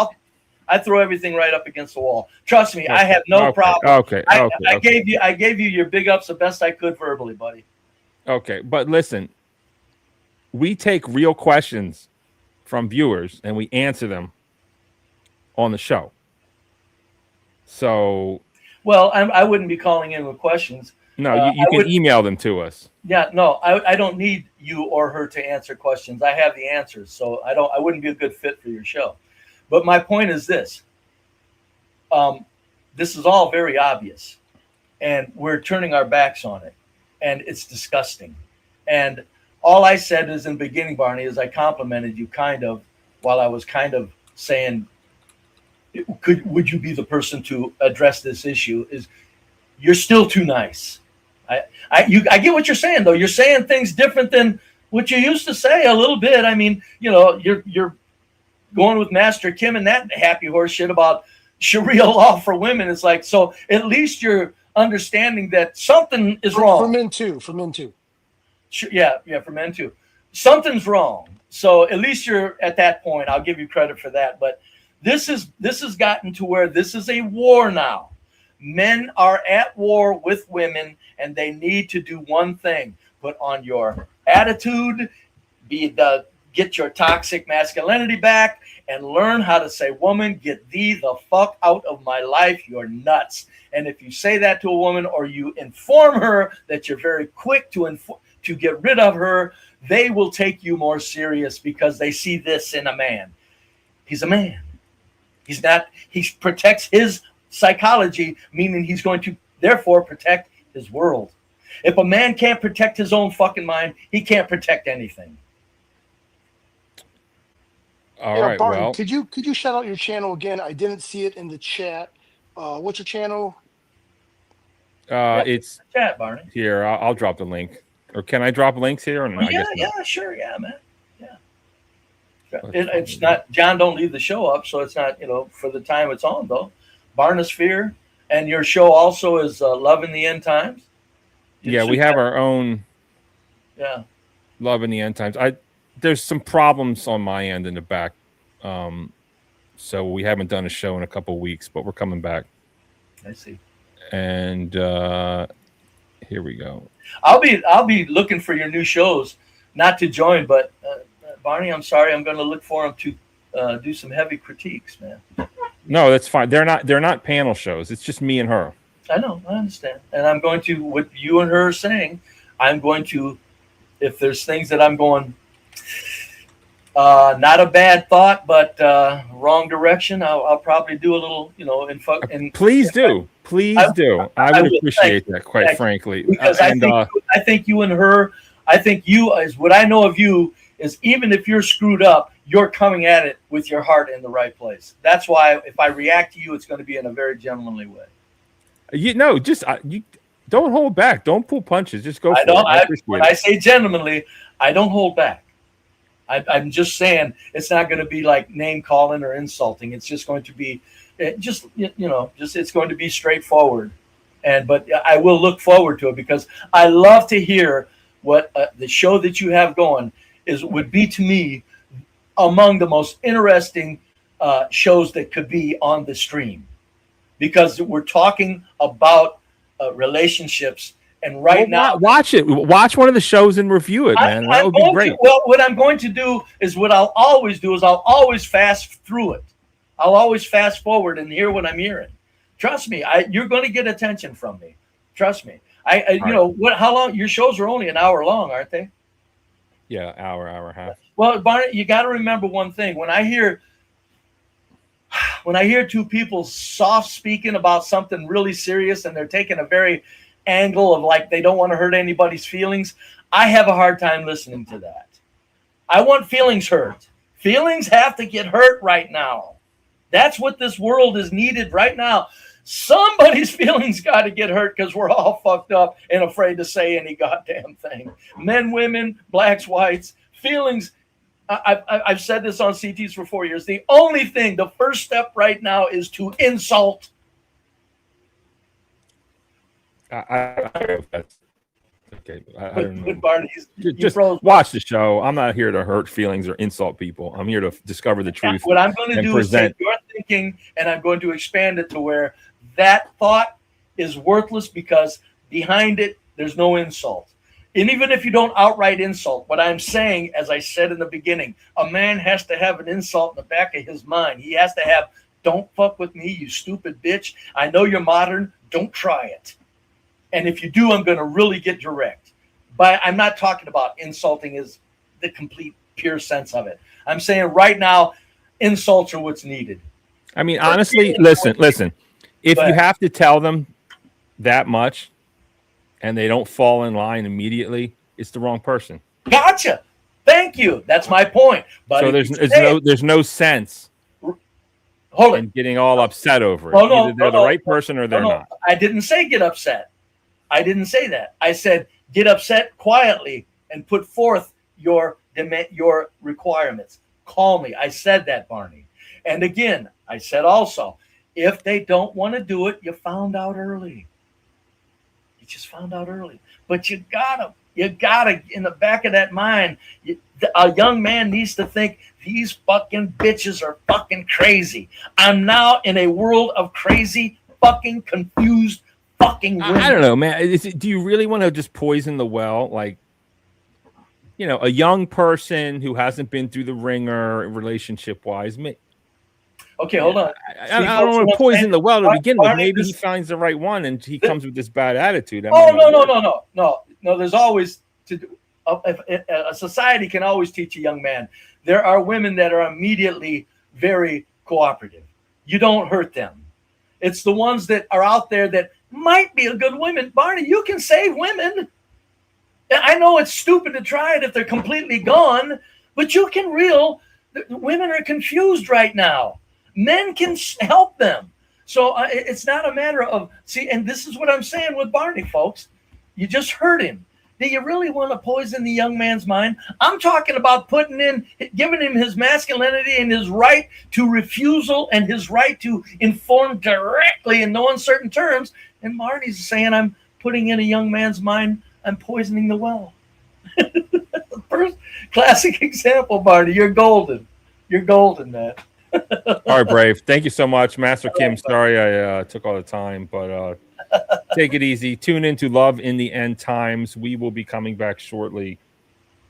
D: I throw everything right up against the wall. Trust me, I have no problem.
F: Okay.
D: I gave you your big ups the best I could verbally, buddy.
F: Okay, but listen, we take real questions from viewers and we answer them on the show. So,
D: well, I wouldn't be calling in with questions.
F: No, you can email them to us.
D: Yeah, no, I don't need you or her to answer questions. I have the answers, so I wouldn't be a good fit for your show. But my point is this: this is all very obvious, and we're turning our backs on it, and it's disgusting. And all I said is in the beginning, Barney, is I complimented you while I was saying, would you be the person to address this issue? Is you're still too nice. I get what you're saying, though. You're saying things different than what you used to say a little bit. I mean, you're going with Master Kim and that happy horse shit about Sharia law for women. It's like, so at least you're understanding that something is wrong.
E: For men too.
D: Yeah, for men too. Something's wrong. So at least you're at that point. I'll give you credit for that. But this has gotten to where this is a war now. Men are at war with women, and they need to do one thing: put on your attitude, get your toxic masculinity back, and learn how to say, woman, get thee the fuck out of my life. You're nuts. And if you say that to a woman, or you inform her that you're very quick to get rid of her, they will take you more serious because they see this in a man. He's a man. He protects his psychology, meaning he's going to therefore protect his world. If a man can't protect his own fucking mind, he can't protect anything.
F: All right,
E: Barney,
F: well,
E: could you shout out your channel again? I didn't see it in the chat. What's your channel?
F: It's
D: chat, Barney.
F: Here, I'll drop the link. Or can I drop links here? Or no?
D: Yeah, sure, yeah, man. Yeah. It's not. John don't leave the show up, so it's not. For the time it's on though. Barnosphere, and your show also is Love in the End Times.
F: Yeah, we have our own.
D: Yeah.
F: Love in the End Times. There's some problems on my end in the back, so we haven't done a show in a couple of weeks, but we're coming back.
D: I see.
F: And here we go.
D: I'll be looking for your new shows, not to join, but Barney, I'm sorry, I'm going to look for them to do some heavy critiques, man.
F: No, that's fine. They're not panel shows. It's just me and her.
D: I know, I understand, and I'm going to, what you and her are saying, I'm going to, if there's things that I'm going, not a bad thought, but wrong direction, I'll probably do a little,
F: please do. I would appreciate that, quite frankly.
D: Because I think you and her, I think you, is what I know of you, is even if you're screwed up, you're coming at it with your heart in the right place. That's why if I react to you, it's going to be in a very gentlemanly way. You
F: don't hold back. Don't pull punches. Just go for it.
D: When I say gentlemanly, I don't hold back. I'm just saying it's not going to be like name calling or insulting. It's just going to be it's going to be straightforward. But I will look forward to it because I love to hear what the show that you have going would be to me among the most interesting shows that could be on the stream, because we're talking about relationships. And now,
F: watch it. Watch one of the shows and review it, man. That would be great.
D: What I'm going to do is what I'll always do is I'll always fast through it. I'll always fast forward and hear what I'm hearing. Trust me, you're going to get attention from me. Trust me. How long your shows are only an hour long, aren't they?
F: Yeah, hour and a half.
D: Well, Barney, you got to remember one thing. When I hear two people soft speaking about something really serious and they're taking a very angle of like they don't want to hurt anybody's feelings, I have a hard time listening to that. I want feelings hurt. Feelings have to get hurt right now. That's what this world is needed right now. Somebody's feelings got to get hurt because we're all fucked up and afraid to say any goddamn thing. Men, women, blacks, whites, feelings. I've said this on CTs for 4 years. The only thing, the first step right now is to insult.
F: I don't know if that's okay. I don't know.
D: Barney,
F: just watch the show. I'm not here to hurt feelings or insult people. I'm here to discover the truth.
D: What I'm going to do is take your thinking and I'm going to expand it to where that thought is worthless because behind it, there's no insult. And even if you don't outright insult, what I'm saying, as I said in the beginning, a man has to have an insult in the back of his mind. He has to have, don't fuck with me, you stupid bitch. I know you're modern. Don't try it. And if you do, I'm going to really get direct. But I'm not talking about insulting as the complete pure sense of it. I'm saying right now, insults are what's needed.
F: I mean, honestly, listen. If you have to tell them that much and they don't fall in line immediately, it's the wrong person.
D: Gotcha. Thank you. That's my point. But
F: so there's no sense in getting all upset over it. Either they're the right person or they're not.
D: I didn't say get upset. I didn't say that. I said get upset quietly and put forth your requirements. Call me. I said that, Barney. And again, I said also, if they don't want to do it, you found out early. You just found out early. But you gotta, in the back of that mind, a young man needs to think these fucking bitches are fucking crazy. I'm now in a world of crazy, fucking confused, fucking women.
F: I don't know, man. Do you really want to just poison the well? Like, a young person who hasn't been through the ringer relationship-wise.
D: Okay, hold on.
F: I don't want to poison the well to begin with. Maybe he finds the right one and he comes with this bad attitude.
D: No. There's always a society can always teach a young man. There are women that are immediately very cooperative. You don't hurt them. It's the ones that are out there that might be a good woman. Barney, you can save women. I know it's stupid to try it if they're completely gone, but you can women are confused right now. Men can help them. So it's not a matter of, and this is what I'm saying with Barney, folks. You just heard him. Do you really want to poison the young man's mind? I'm talking about giving him his masculinity and his right to refusal and his right to inform directly in no uncertain terms. And Marty's saying, I'm putting in a young man's mind, I'm poisoning the well. First classic example, Marty. You're golden. You're golden, man.
F: All right, Brave. Thank you so much, Master Kim. Sorry I took all the time, but take it easy. Tune in to Love in the End Times. We will be coming back shortly.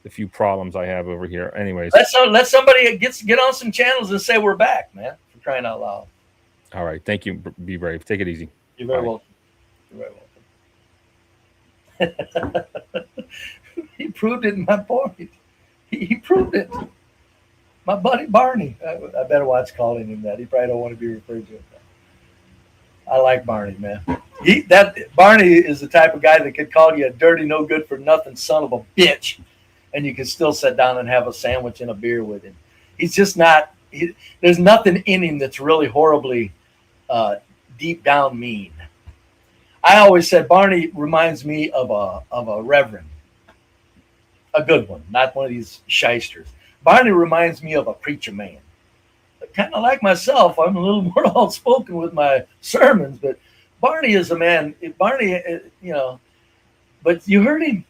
F: The few problems I have over here. Anyways,
D: let somebody get on some channels and say we're back, man. For crying out loud.
F: All right. Thank you. Be brave. Take it easy.
D: You're very welcome. You're very welcome. He proved it in my point. He proved it. My buddy Barney. I better watch calling him that. He probably don't want to be referred to. I like Barney, man. Barney is the type of guy that could call you a dirty, no good for nothing son of a bitch, and you can still sit down and have a sandwich and a beer with him. He's just not. There's nothing in him that's really horribly deep down mean. I always said Barney reminds me of a reverend, a good one, not one of these shysters. Barney reminds me of a preacher man. Kind of like myself, I'm a little more outspoken with my sermons, but Barney is a man. Barney, but you heard him.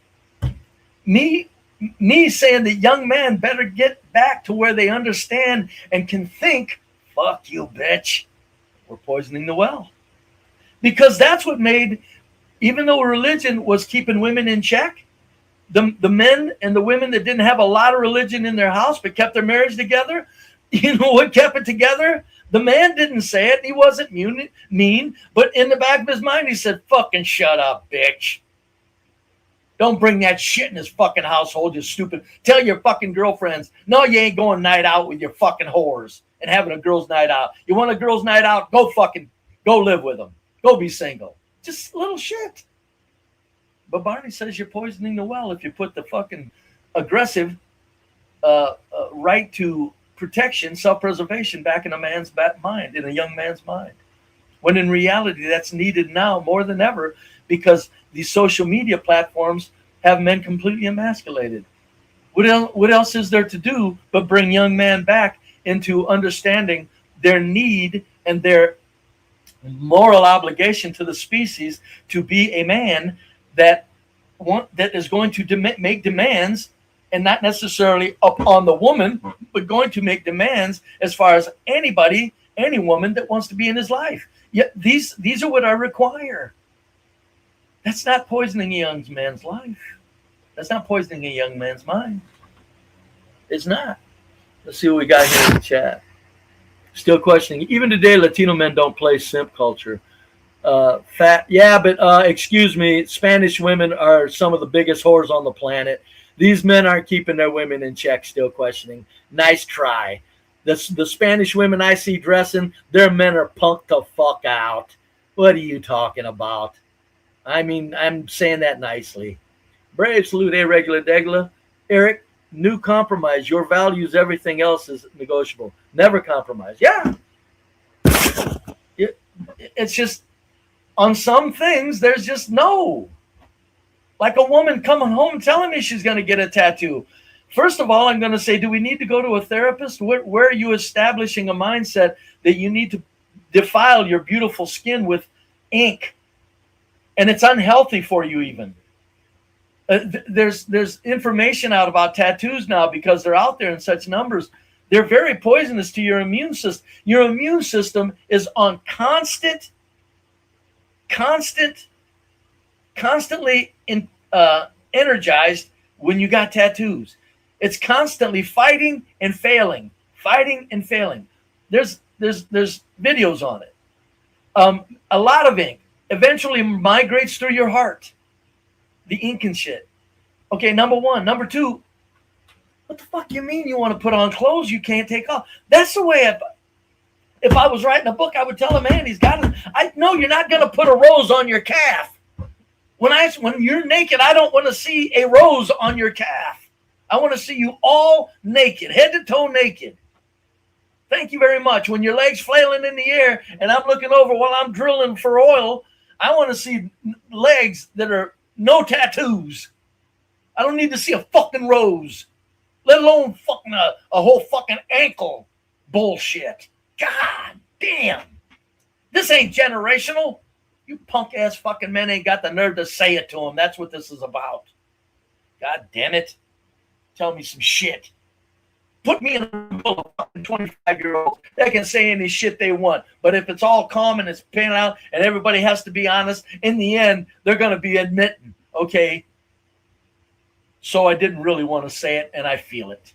D: Me saying that young man better get back to where they understand and can think. Fuck you, bitch. We're poisoning the well. Because that's what made, even though religion was keeping women in check, the men and the women that didn't have a lot of religion in their house but kept their marriage together, you know what kept it together? The man didn't say it. He wasn't mean, but in the back of his mind, he said, fucking shut up, bitch. Don't bring that shit in this fucking household, you stupid. Tell your fucking girlfriends, no, you ain't going night out with your fucking whores and having a girl's night out. You want a girl's night out? Go live with them. Go be single. Just little shit. But Barney says you're poisoning the well if you put the fucking aggressive right to protection, self-preservation back in a man's mind, in a young man's mind. When in reality, that's needed now more than ever because these social media platforms have men completely emasculated. What else is there to do but bring young men back into understanding their need and their moral obligation to the species to be a man that is going to make demands, and not necessarily upon the woman, but going to make demands as far as any woman that wants to be in his life. Yet these are what I require. That's not poisoning a young man's life. That's not poisoning a young man's mind. It's not. Let's see what we got here in the chat. Still questioning. Even today, Latino men don't play simp culture. Excuse me, Spanish women are some of the biggest whores on the planet. These men aren't keeping their women in check. Still questioning. Nice try. The Spanish women I see dressing, their men are punked the fuck out. What are you talking about? I mean, I'm saying that nicely. Brave salute, irregular degla. Eric, new compromise. Your values, everything else is negotiable. Never compromise. Yeah. It's just, on some things, there's just no. Like a woman coming home telling me she's going to get a tattoo. First of all, I'm going to say, do we need to go to a therapist? Where are you establishing a mindset that you need to defile your beautiful skin with ink? And it's unhealthy for you even. There's information out about tattoos now because they're out there in such numbers. They're very poisonous to your immune system. Your immune system is on constantly energized when you got tattoos. It's constantly fighting and failing. There's videos on it. A lot of ink eventually migrates through your heart. The ink and shit. Okay, number one. Number two, what the fuck you mean you want to put on clothes you can't take off? That's the way if I was writing a book, I would tell a man he's got to. I know you're not going to put a rose on your calf. When you're naked, I don't want to see a rose on your calf. I want to see you all naked, head to toe naked. Thank you very much. When your legs flailing in the air and I'm looking over while I'm drilling for oil, I want to see legs that are no tattoos. I don't need to see a fucking rose, let alone fucking a whole fucking ankle bullshit. God damn. This ain't generational. You punk ass fucking men ain't got the nerve to say it to them. That's what this is about. God damn it. Tell me some shit. Put me in a room full of fucking 25-year-olds. They can say any shit they want. But if it's all calm and it's panned out and everybody has to be honest, in the end, they're going to be admitting, okay, so I didn't really want to say it and I feel it.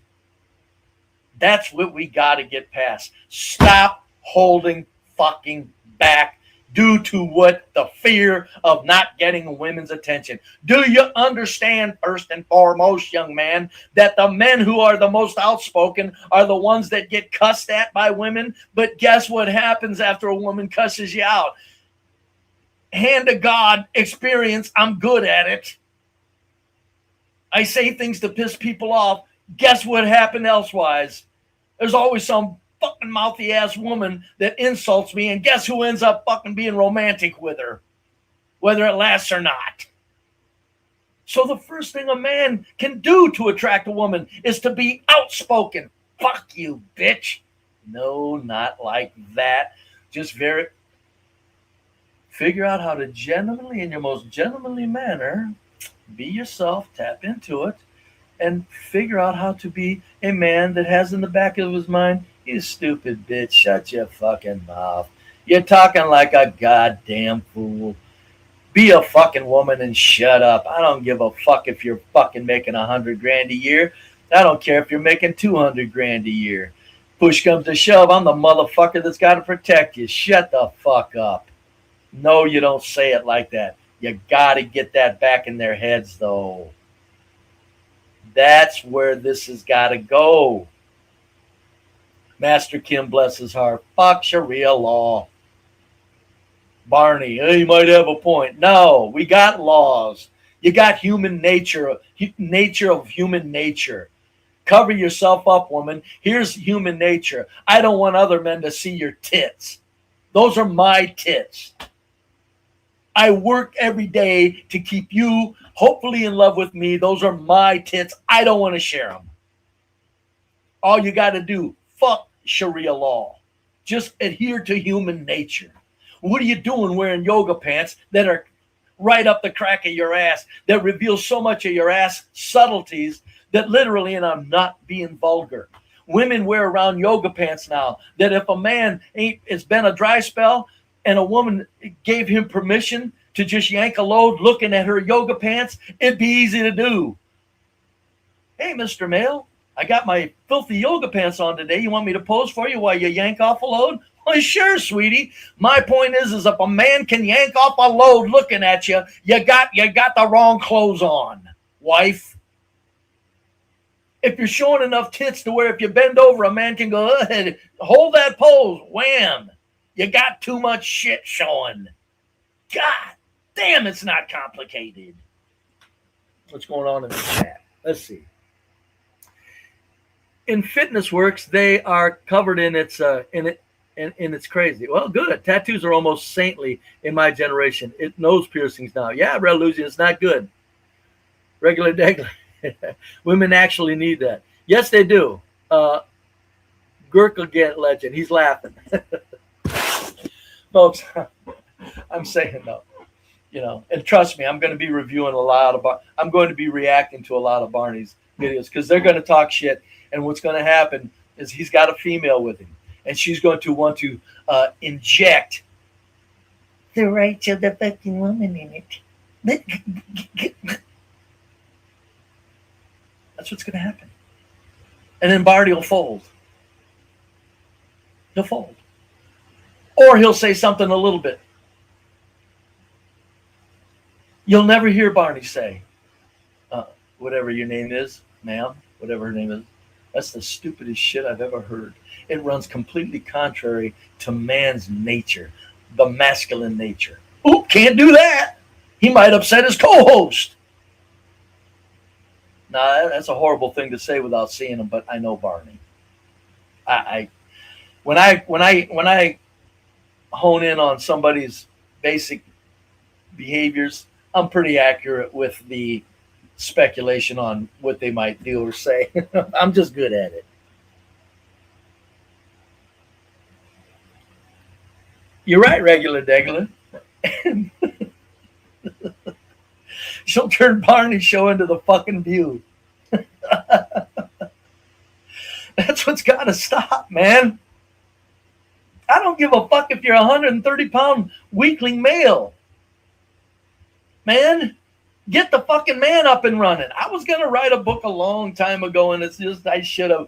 D: That's what we got to get past. Stop holding fucking back due to what the fear of not getting women's attention. Do you understand, first and foremost, young man, that the men who are the most outspoken are the ones that get cussed at by women? But guess what happens after a woman cusses you out? Hand to God experience, I'm good at it. I say things to piss people off. Guess what happened elsewise? There's always some fucking mouthy ass woman that insults me, and guess who ends up fucking being romantic with her, whether it lasts or not. So the first thing a man can do to attract a woman is to be outspoken. Fuck you, bitch. No, not like that. Just figure out how to gentlemanly, in your most gentlemanly manner, be yourself, tap into it, and figure out how to be a man that has in the back of his mind, you stupid bitch, shut your fucking mouth. You're talking like a goddamn fool. Be a fucking woman and shut up. I don't give a fuck if you're fucking making $100,000 a year. I don't care if you're making $200,000 a year. Push comes to shove, I'm the motherfucker that's got to protect you. Shut the fuck up. No, you don't say it like that. You got to get that back in their heads, though. That's where this has got to go. Master Kim, bless his heart. Fuck Sharia law. Barney, you might have a point. No, we got laws. You got human nature of human nature. Cover yourself up, woman. Here's human nature. I don't want other men to see your tits. Those are my tits. I work every day to keep you hopefully in love with me. Those are my tits. I don't want to share them. All you got to do, fuck Sharia law. Just adhere to human nature. What are you doing wearing yoga pants that are right up the crack of your ass, that reveal so much of your ass subtleties that literally, and I'm not being vulgar, women wear around yoga pants now that if a man it's been a dry spell and a woman gave him permission to just yank a load looking at her yoga pants, it'd be easy to do. Hey, Mr. Male, I got my filthy yoga pants on today. You want me to pose for you while you yank off a load? Well, sure, sweetie. My point is if a man can yank off a load looking at you, you got the wrong clothes on, wife. If you're showing enough tits to where if you bend over, a man can go, hold that pose, wham. You got too much shit showing. God damn, it's not complicated. What's going on in the chat? Let's see. In Fitness Works, they are covered in its it's crazy. Well, good. Tattoos are almost saintly in my generation. Nose piercings now. Yeah, Revolution, it's not good. Regular degular. Women actually need that. Yes, they do. Gurkle legend. He's laughing. Folks, I'm saying though, and trust me, I'm going to be reviewing I'm going to be reacting to a lot of Barney's videos because they're going to talk shit. And what's going to happen is he's got a female with him, and she's going to want to inject the rights of the fucking woman in it. That's what's going to happen. And then Barney will fold. He'll fold. Or he'll say something a little bit. You'll never hear Barney say, whatever your name is, ma'am, whatever her name is, that's the stupidest shit I've ever heard. It runs completely contrary to man's nature, the masculine nature. Ooh, can't do that. He might upset his co-host. Nah, that's a horrible thing to say without seeing him, but I know Barney. When I hone in on somebody's basic behaviors, I'm pretty accurate with the speculation on what they might do or say. I'm just good at it. You're right, regular degular. She'll turn Barney's show into the fucking View. That's what's got to stop, man. I don't give a fuck if you're a 130-pound weakling male. Man, get the fucking man up and running. I was going to write a book a long time ago, and it's just I should have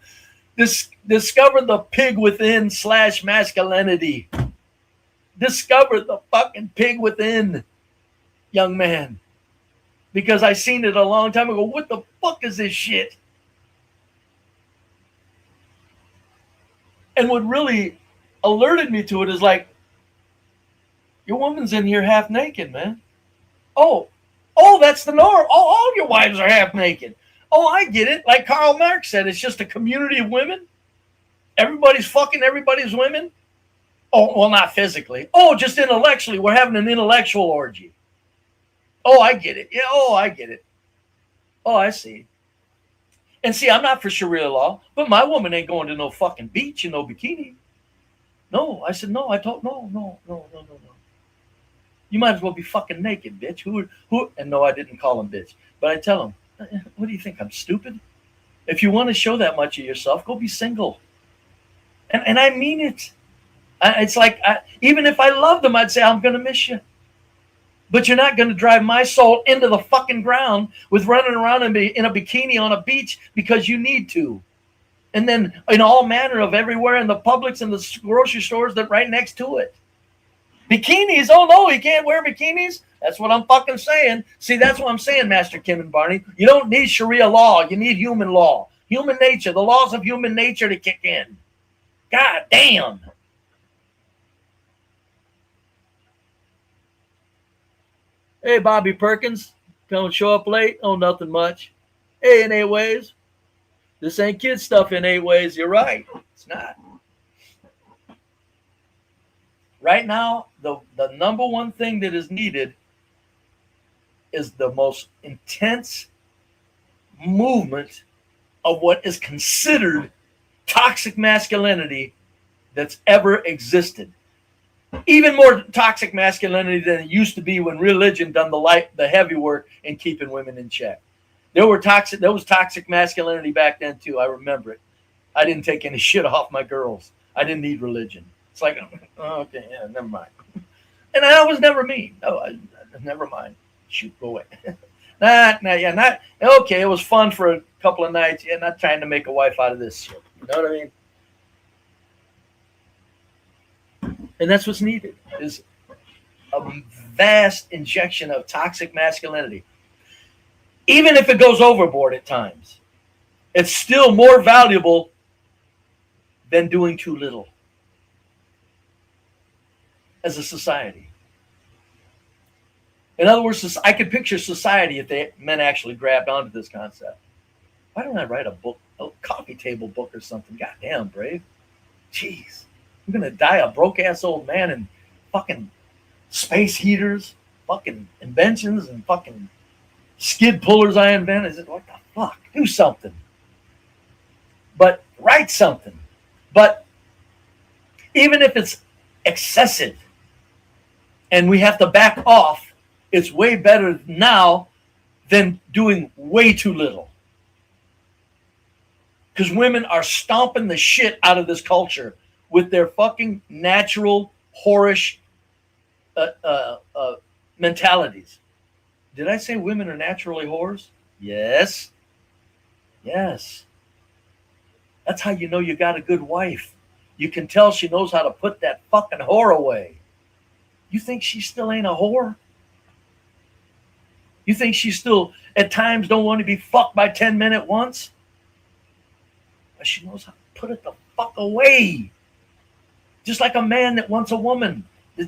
D: discovered the pig within / masculinity. Discover the fucking pig within, young man. Because I seen it a long time ago. What the fuck is this shit? And what really alerted me to it is like, your woman's in here half naked, man. Oh, that's the norm. Oh, all your wives are half naked. Oh, I get it. Like Karl Marx said, it's just a community of women. Everybody's fucking everybody's women. Oh, well, not physically. Oh, just intellectually. We're having an intellectual orgy. Oh, I get it. Yeah, oh, I get it. Oh, I see. And see, I'm not for Sharia law, but my woman ain't going to no fucking beach in no bikini. No, I said, no, I told, no. You might as well be fucking naked, bitch. Who? And no, I didn't call him bitch, but I tell him, what do you think? I'm stupid? If you want to show that much of yourself, go be single. And I mean it. It's like, even if I loved them, I'd say, I'm going to miss you. But you're not going to drive my soul into the fucking ground with running around in a bikini on a beach because you need to. And then in all manner of everywhere in the Publix and the grocery stores that right next to it. Bikinis, oh no, you can't wear bikinis? That's what I'm fucking saying. See, that's what I'm saying, Master Kim and Barney. You don't need Sharia law. You need human law. Human nature, the laws of human nature to kick in. God damn. Hey, Bobby Perkins, don't show up late? Oh, nothing much. Hey, in 8 ways. This ain't kid stuff in 8 ways. You're right. It's not. Right now, the number one thing that is needed is the most intense movement of what is considered toxic masculinity that's ever existed. Even more toxic masculinity than it used to be when religion done the heavy work in keeping women in check. There was toxic masculinity back then too. I remember it. I didn't take any shit off my girls. I didn't need religion. It's like, oh, okay, yeah, never mind. And I was never mean. No, never mind. Shoot, go away. Not okay. It was fun for a couple of nights. Yeah, not trying to make a wife out of this shit. You know what I mean? And that's what's needed is a vast injection of toxic masculinity. Even if it goes overboard at times, it's still more valuable than doing too little as a society. In other words, I could picture society if men actually grabbed onto this concept. Why don't I write a book, a coffee table book or something? Goddamn, Brave. Jeez. I'm going to die a broke-ass old man and fucking space heaters, fucking inventions and fucking skid pullers I invented. What the fuck? Do something. But write something. But even if it's excessive and we have to back off, it's way better now than doing way too little. Because women are stomping the shit out of this culture with their fucking natural, whorish mentalities. Did I say women are naturally whores? Yes. Yes. That's how you know you got a good wife. You can tell she knows how to put that fucking whore away. You think she still ain't a whore? You think she still, at times, don't want to be fucked by 10 men at once? But she knows how to put it the fuck away. Just like a man that wants a woman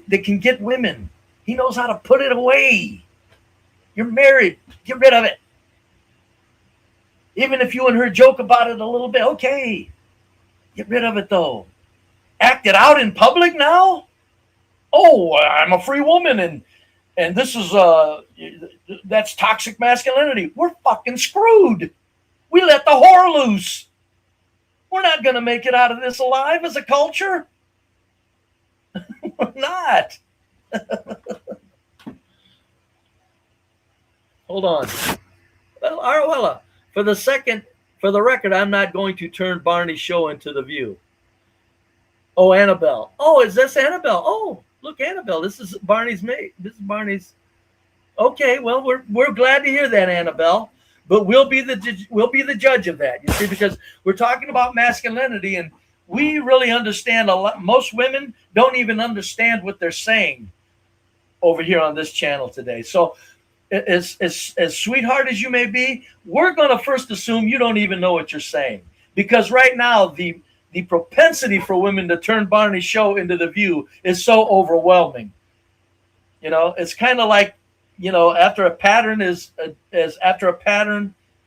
D: that can get women. He knows how to put it away. You're married. Get rid of it. Even if you and her joke about it a little bit, okay. Get rid of it, though. Act it out in public now? Oh, I'm a free woman, and this is that's toxic masculinity. We're fucking screwed. We let the whore loose. We're not going to make it out of this alive as a culture. We're not. Hold on. Well, Arwella, for the record, I'm not going to turn Barney's show into The View. Oh, Annabelle. Oh, is this Annabelle? Oh, look, Annabelle. This is Barney's mate. This is Barney's. Okay, well, we're glad to hear that, Annabelle. But we'll be the judge of that. You see, because we're talking about masculinity, and we really understand a lot. Most women don't even understand what they're saying over here on this channel today. So, as sweetheart as you may be, we're going to first assume you don't even know what you're saying, because right now the propensity for women to turn Barney's show into The View is so overwhelming. You know, it's kind of like, you know, after a pattern is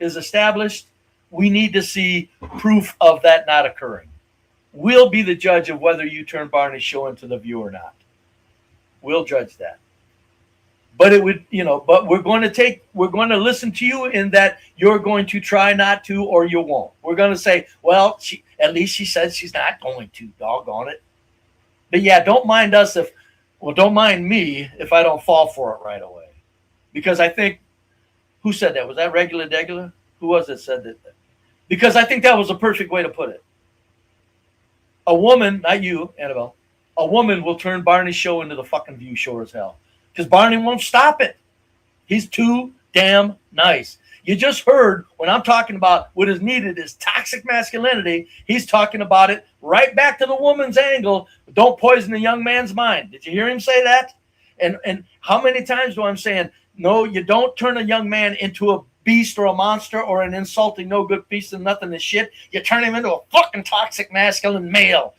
D: established, we need to see proof of that not occurring. We'll be the judge of whether you turn Barney's show into The View or not. We'll judge that. But it would, you know, but we're going to listen to you in that you're going to try not to, or you won't. We're going to say, well, at least she says she's not going to, doggone it. But yeah, don't mind me if I don't fall for it right away. Because I think, who said that? Was that Regular Degular? Who was it said that? Because I think that was a perfect way to put it. A woman, not you, Annabelle, a woman will turn Barney's show into The fucking View, sure as hell. Because Barney won't stop it. He's too damn nice. You just heard when I'm talking about what is needed is toxic masculinity. He's talking about it right back to the woman's angle. Don't poison the young man's mind. Did you hear him say that? And how many times do I'm saying, no, you don't turn a young man into a beast or a monster or an insulting, no good piece of nothing and shit. You turn him into a fucking toxic masculine male.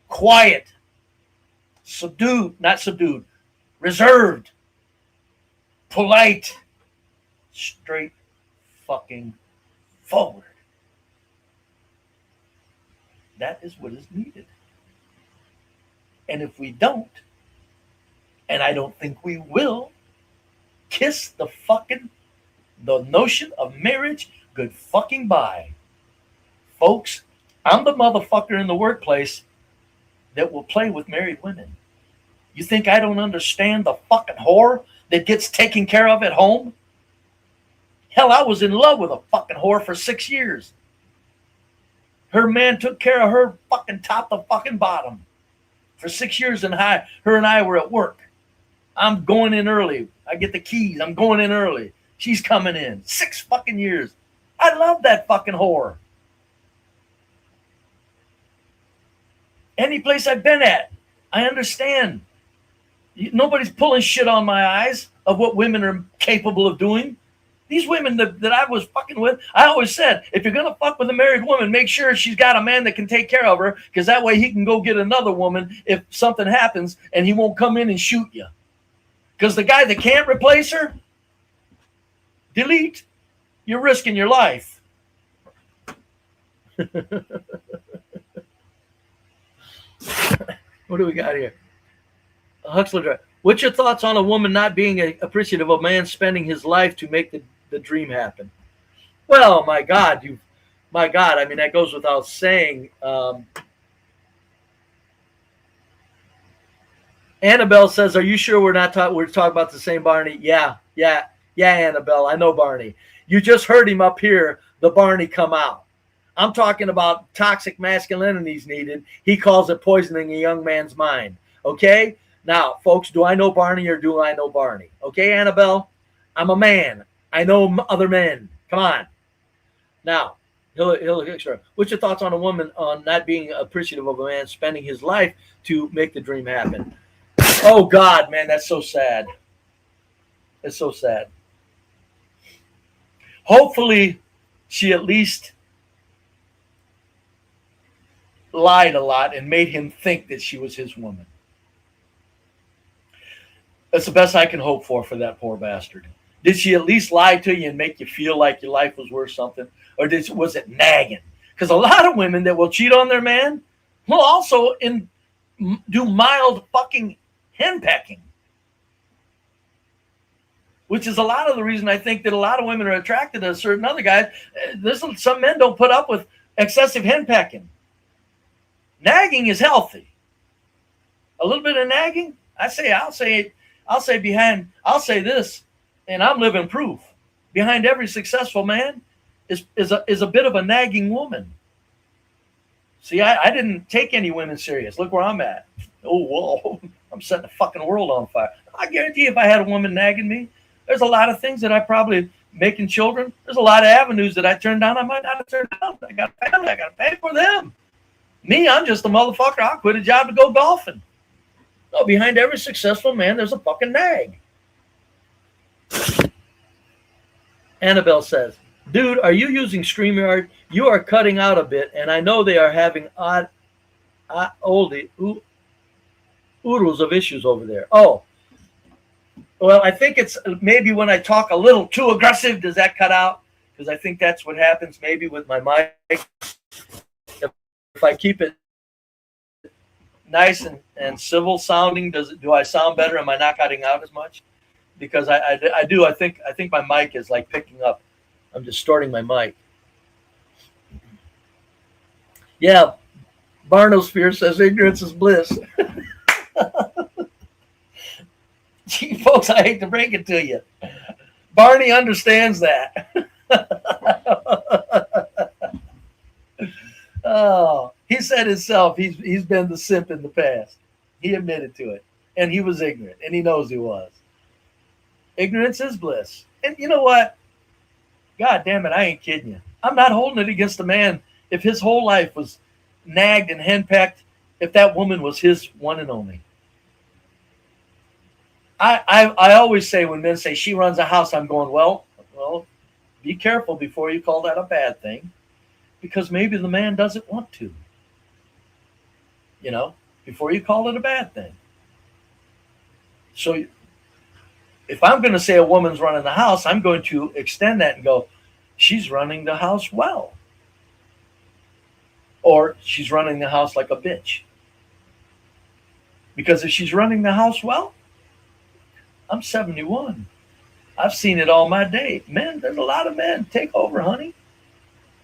D: Quiet. Not subdued. Reserved. Polite. Straight fucking forward. That is what is needed. And if we don't, and I don't think we will, kiss the notion of marriage good fucking bye. Folks, I'm the motherfucker in the workplace that will play with married women. You think I don't understand the fucking whore that gets taken care of at home? Hell, I was in love with a fucking whore for 6 years. Her man took care of her fucking top to fucking bottom for 6 years, and her and I were at work. I'm going in early. I get the keys. I'm going in early. She's coming in. 6 fucking years. I love that fucking whore. Any place I've been at, I understand. Nobody's pulling shit on my eyes of what women are capable of doing. These women that I was fucking with, I always said, if you're going to fuck with a married woman, make sure she's got a man that can take care of her, because that way he can go get another woman if something happens and he won't come in and shoot you. Because the guy that can't replace her, delete, you're risking your life. What do we got here? Huxley, what's your thoughts on a woman not being appreciative of a man spending his life to make the dream happen? Well, my God, I mean, that goes without saying. Annabelle says, are you sure we're talking about the same Barney? Yeah, Annabelle, I know Barney. You just heard him up here, the Barney come out. I'm talking about toxic masculinity is needed. He calls it poisoning a young man's mind. Okay? Now, folks, do I know Barney or do I know Barney? Okay, Annabelle? I'm a man. I know other men. Come on. Now, what's your thoughts on a woman on not being appreciative of a man spending his life to make the dream happen? Oh, God, man, that's so sad. It's so sad. Hopefully, she at least lied a lot and made him think that she was his woman. That's the best I can hope for that poor bastard. Did she at least lie to you and make you feel like your life was worth something? Or was it nagging? Because a lot of women that will cheat on their man will also do mild fucking henpecking. which is a lot of the reason I think that a lot of women are attracted to certain other guys. There's some men don't put up with excessive henpecking. Nagging is healthy. A little bit of nagging, I'll say this, and I'm living proof. Behind every successful man is a bit of a nagging woman. See, I didn't take any women serious. Look where I'm at. Oh, whoa. I'm setting the fucking world on fire. I guarantee if I had a woman nagging me, there's a lot of things that I probably, making children, there's a lot of avenues that I turned down I might not have turned down. I got a family. I got to pay for them. Me, I'm just a motherfucker. I'll quit a job to go golfing. No, behind every successful man, there's a fucking nag. Annabelle says, dude, are you using StreamYard? You are cutting out a bit, and I know they are having oodles of issues over there. Oh, well, I think it's maybe when I talk a little too aggressive, does that cut out? Because I think that's what happens maybe with my mic. If I keep it nice and civil sounding, do I sound better? Am I not cutting out as much? Because I do. I think my mic is like picking up. I'm distorting my mic. Yeah, Barnosphere says ignorance is bliss. Gee, folks, I hate to break it to you. Barney understands that. Oh, he said himself he's been the simp in the past. He admitted to it. And he was ignorant. And he knows he was. Ignorance is bliss. And you know what? God damn it, I ain't kidding you. I'm not holding it against a man if his whole life was nagged and henpecked, if that woman was his one and only. I always say when men say she runs a house, I'm going, well, be careful before you call that a bad thing, because maybe the man doesn't want to. You know, before you call it a bad thing. So if I'm going to say a woman's running the house, I'm going to extend that and go, she's running the house well. Or she's running the house like a bitch. Because if she's running the house well, I'm 71. I've seen it all my day. Men, there's a lot of men take over, honey.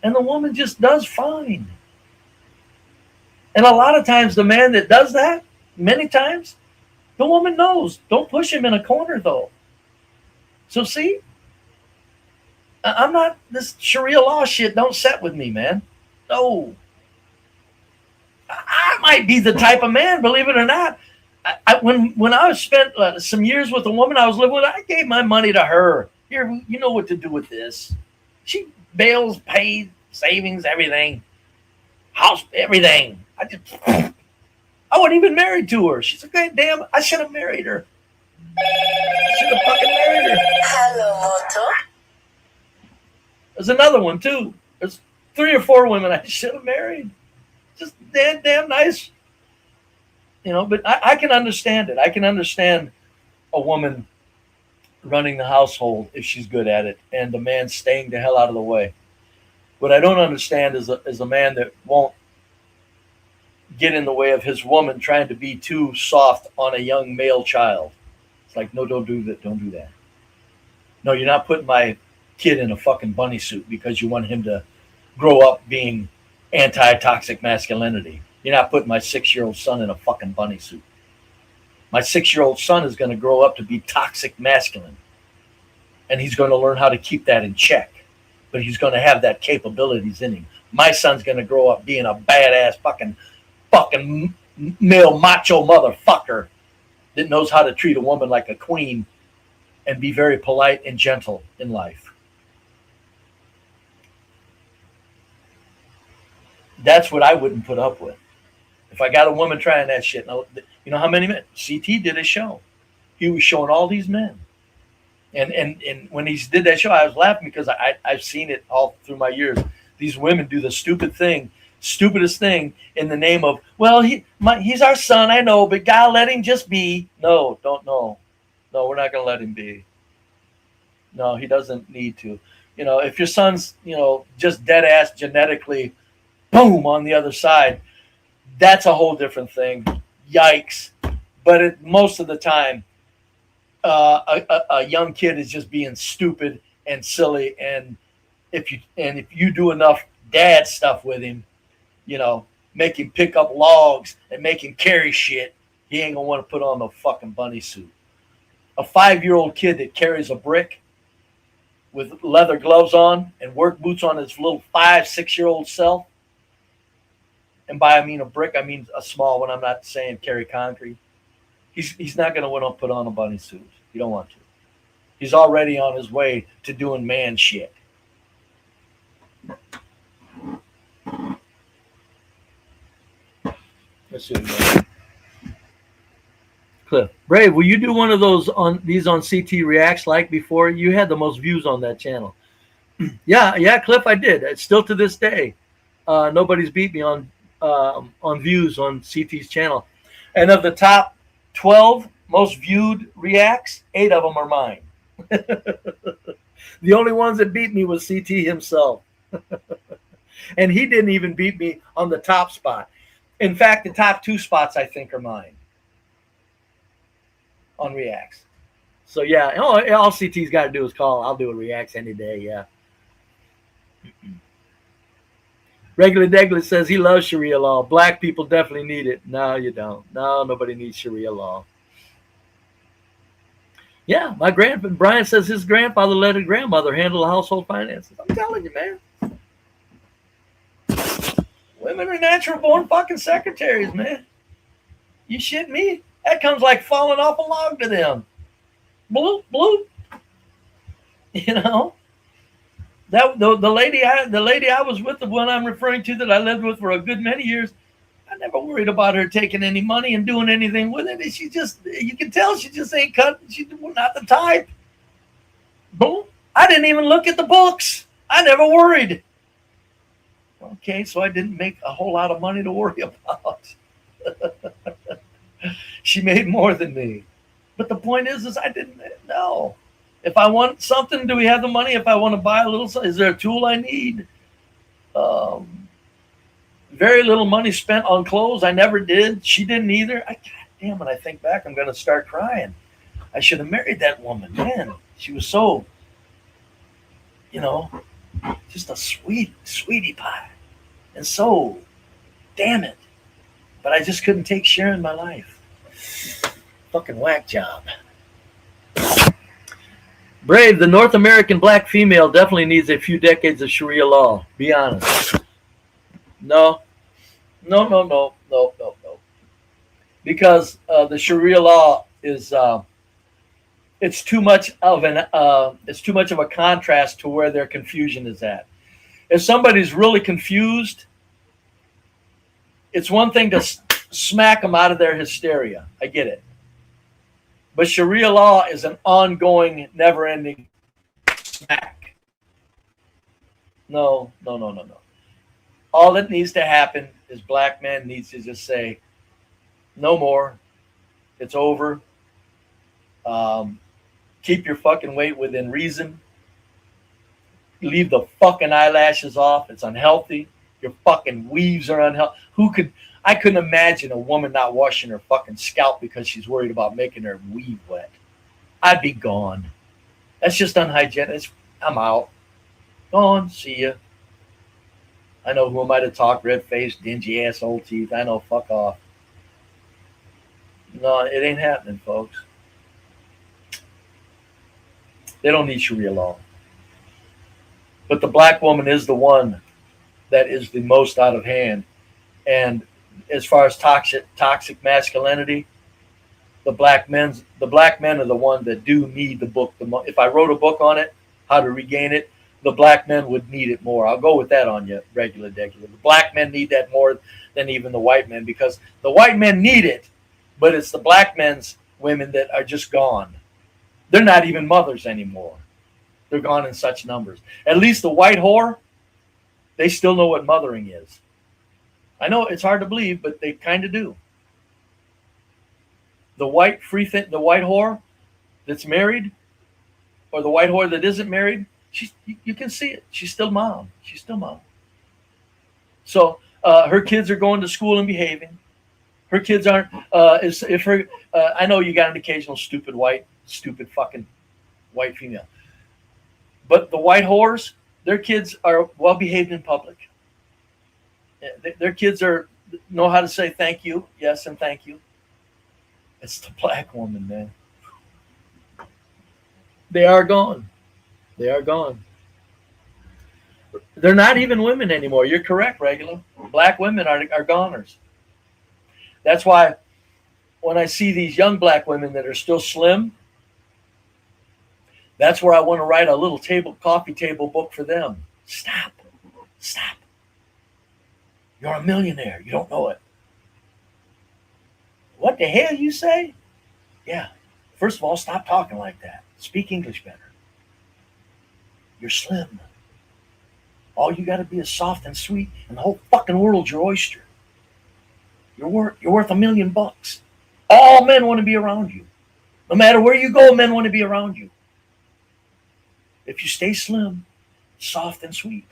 D: And the woman just does fine. And a lot of times the man that does that, many times, the woman knows. Don't push him in a corner, though. So see, I'm not, this Sharia law shit don't set with me, man. No. I might be the type of man, believe it or not. When I spent some years with a woman I was living with, I gave my money to her. Here, you know what to do with this. She bills, paid, savings, everything. House, everything. I wasn't even married to her. She's like, God damn, I should have married her. I should have fucking married her.
G: Hello, Moto.
D: There's another one, too. There's 3 or 4 women I should have married. Just damn nice. You know, but I can understand it. I can understand a woman running the household if she's good at it, and the man staying the hell out of the way. What I don't understand is a man that won't get in the way of his woman trying to be too soft on a young male child. It's like, no, don't do that. Don't do that. No, you're not putting my kid in a fucking bunny suit because you want him to grow up being anti-toxic masculinity. You're not putting my 6-year-old son in a fucking bunny suit. My 6-year-old son is going to grow up to be toxic masculine. And he's going to learn how to keep that in check. But he's going to have that capabilities in him. My son's going to grow up being a badass fucking male macho motherfucker that knows how to treat a woman like a queen and be very polite and gentle in life. That's what I wouldn't put up with. If I got a woman trying that shit, you know how many men? CT did a show. He was showing all these men. And when he did that show, I was laughing because I've seen it all through my years. These women do the stupidest thing in the name of, well, he's our son, I know, but God, let him just be. No, we're not going to let him be. No, he doesn't need to. You know, if your son's, just dead ass genetically, boom, on the other side, that's a whole different thing. Yikes. But most of the time, a young kid is just being stupid and silly, and if you do enough dad stuff with him, you know, make him pick up logs and make him carry shit, he ain't gonna want to put on no fucking bunny suit. A 5-year-old kid that carries a brick with leather gloves on and work boots on his little 5-6-year-old self, and by I mean a brick, I mean a small one. I'm not saying carry concrete. He's not gonna want to put on a bunny suit. You don't want to. He's already on his way to doing man shit. Let's see. Cliff, Brave, will you do one of those on CT Reacts like before? You had the most views on that channel. Yeah, Cliff, I did. It's still to this day. Nobody's beat me on views on CT's channel. And of the top 12 most viewed reacts, 8 of them are mine. The only ones that beat me was CT himself. And he didn't even beat me on the top spot. In fact, the top 2 spots I think are mine on reacts. So yeah, all CT's got to do is call. I'll do a reacts any day. Yeah. Regular Degler says he loves Sharia law. Black people definitely need it. No, you don't. No, nobody needs Sharia law. Yeah, Brian says his grandfather let his grandmother handle the household finances. I'm telling you, man. Women are natural born fucking secretaries, man. You shit me? That comes like falling off a log to them. Bloop, bloop. You know? That the lady I was with, the one I'm referring to that I lived with for a good many years, I never worried about her taking any money and doing anything with it. She just, you can tell she just ain't cut. She's not the type. Boom. I didn't even look at the books. I never worried. Okay, so I didn't make a whole lot of money to worry about. She made more than me. But the point is I didn't know. If I want something, do we have the money? If I want to buy a little, is there a tool I need? Very little money spent on clothes. I never did. She didn't either. God damn, when I think back, I'm going to start crying. I should have married that woman. Man, she was so, just a sweetie pie. And so, damn it. But I just couldn't take sharing my life. Fucking whack job. Brave, the North American black female definitely needs a few decades of Sharia law. Be honest. No. Because the Sharia law is it's too much of a contrast to where their confusion is at. If somebody's really confused, it's one thing to smack them out of their hysteria. I get it. But Sharia law is an ongoing, never-ending smack. No. All that needs to happen is black men needs to just say, no more. It's over. Keep your fucking weight within reason. Leave the fucking eyelashes off. It's unhealthy. Your fucking weaves are unhealthy. I couldn't imagine a woman not washing her fucking scalp because she's worried about making her weave wet. I'd be gone. That's just unhygienic. I'm out. Gone. See ya. I know who am I to talk? Red-faced, dingy ass old teeth. I know. Fuck off. No, it ain't happening, folks. They don't need Sharia law. But the black woman is the one that is the most out of hand. And as far as toxic masculinity, the black men are the one that do need the book. If I wrote a book on it, how to regain it, the black men would need it more. I'll go with that on you, regular. The black men need that more than even the white men, because the white men need it, but it's the black men's women that are just gone. They're not even mothers anymore. They're gone in such numbers. At least the white whore, they still know what mothering is. I know it's hard to believe, but they kind of do. The white whore that's married, or the white whore that isn't married, you can see it. She's still mom. So her kids are going to school and behaving. Her kids aren't. If her, I know you got an occasional stupid fucking white female, but the white whores, their kids are well behaved in public. Their kids know how to say thank you, yes, and thank you. It's the black woman, man. They are gone. They are gone. They're not even women anymore. You're correct, Regular. Black women are goners. That's why when I see these young black women that are still slim, that's where I want to write a little coffee table book for them. Stop. Stop. You're a millionaire. You don't know it. What the hell you say? Yeah. First of all, stop talking like that. Speak English better. You're slim. All you got to be is soft and sweet, and the whole fucking world's your oyster. You're worth $1 million. All men want to be around you. No matter where you go, men want to be around you. If you stay slim, soft and sweet,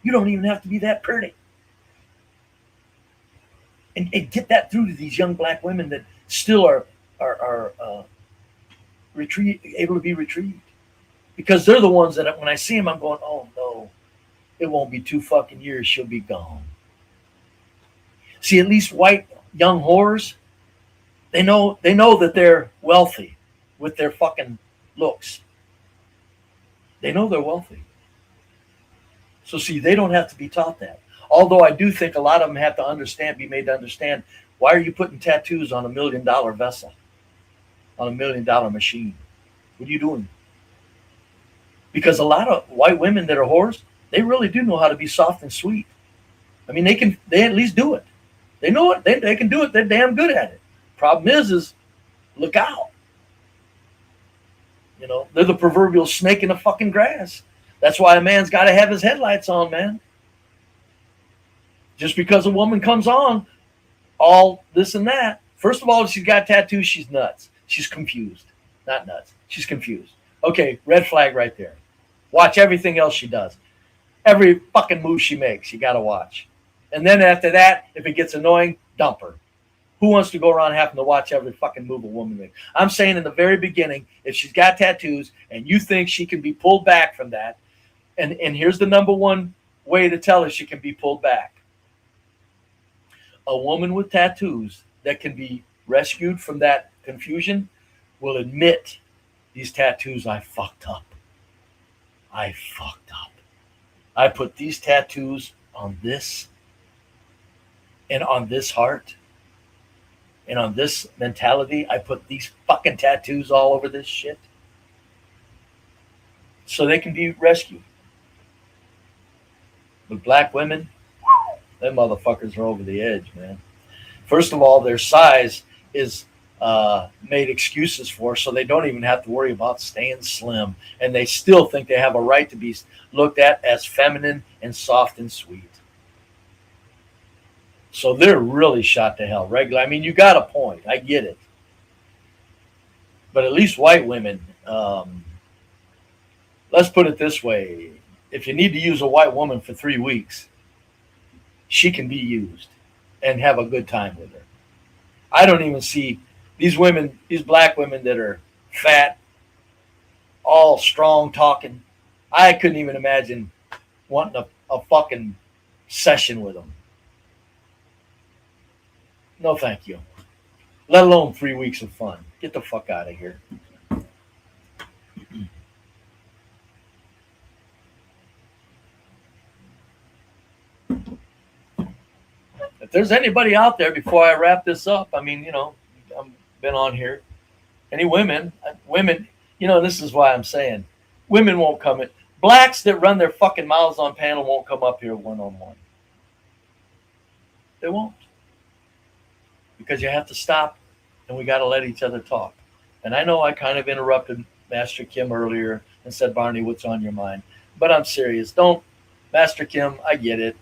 D: you don't even have to be that pretty. And get that through to these young black women that still are able to be retrieved, because they're the ones that when I see them, I'm going, oh no, it won't be 2 fucking years, she'll be gone. See, at least white young whores, they know that they're wealthy with their fucking looks. They know they're wealthy. So see, they don't have to be taught that. Although I do think a lot of them have to be made to understand, why are you putting tattoos on $1 million vessel, on $1 million machine? What are you doing? Because a lot of white women that are whores, they really do know how to be soft and sweet. I mean, they at least do it. They know it. They can do it. They're damn good at it. Problem is look out. You know, they're the proverbial snake in the fucking grass. That's why a man's got to have his headlights on, man. Just because a woman comes on, all this and that. First of all, if she's got tattoos, she's nuts. She's confused. Not nuts. She's confused. Okay, red flag right there. Watch everything else she does. Every fucking move she makes, you got to watch. And then after that, if it gets annoying, dump her. Who wants to go around having to watch every fucking move a woman makes? I'm saying in the very beginning, if she's got tattoos and you think she can be pulled back from that, and here's the number one way to tell her she can be pulled back. A woman with tattoos that can be rescued from that confusion will admit, these tattoos, I fucked up. I fucked up. I put these tattoos on this and on this heart and on this mentality. I put these fucking tattoos all over this shit so they can be rescued. But black women, them motherfuckers are over the edge, man. First of all, their size is made excuses for, so they don't even have to worry about staying slim, and they still think they have a right to be looked at as feminine and soft and sweet. So they're really shot to hell. Regular. I mean, you got a point. I get it. But at least white women, let's put it this way. If you need to use a white woman for 3 weeks, she can be used and have a good time with her. I don't even see these women, these black women that are fat, all strong talking. I couldn't even imagine wanting a fucking session with them. No, thank you. Let alone 3 weeks of fun. Get the fuck out of here. If there's anybody out there before I wrap this up, I mean, you know, I've been on here. Any women, you know, this is why I'm saying women won't come in. Blacks that run their fucking mouths on panel won't come up here one-on-one. They won't. Because you have to stop and we got to let each other talk. And I know I kind of interrupted Master Kim earlier and said, Barney, what's on your mind? But I'm serious. Don't, Master Kim, I get it.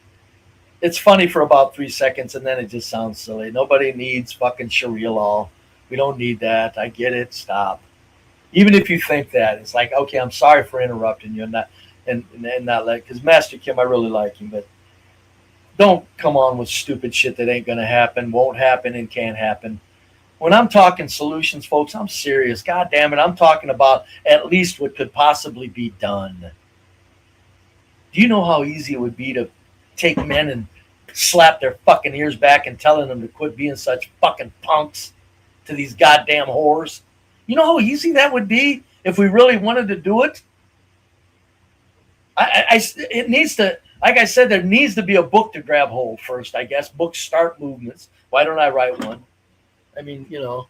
D: It's funny for about 3 seconds and then it just sounds silly. Nobody needs fucking Sharia law. We don't need that. I get it. Stop. Even if you think that, it's like, okay, I'm sorry for interrupting you and not let, because Master Kim, I really like him, but Don't come on with stupid shit that ain't gonna happen, won't happen, and can't happen. When I'm talking solutions, folks, I'm serious. God damn it, I'm talking about at least what could possibly be done. Do you know how easy it would be to take men and slap their fucking ears back and telling them to quit being such fucking punks to these goddamn whores? You know how easy that would be if we really wanted to do it? It needs to, like I said, there needs to be a book to grab hold first, I guess. Books start movements. Why don't I write one? I mean, you know.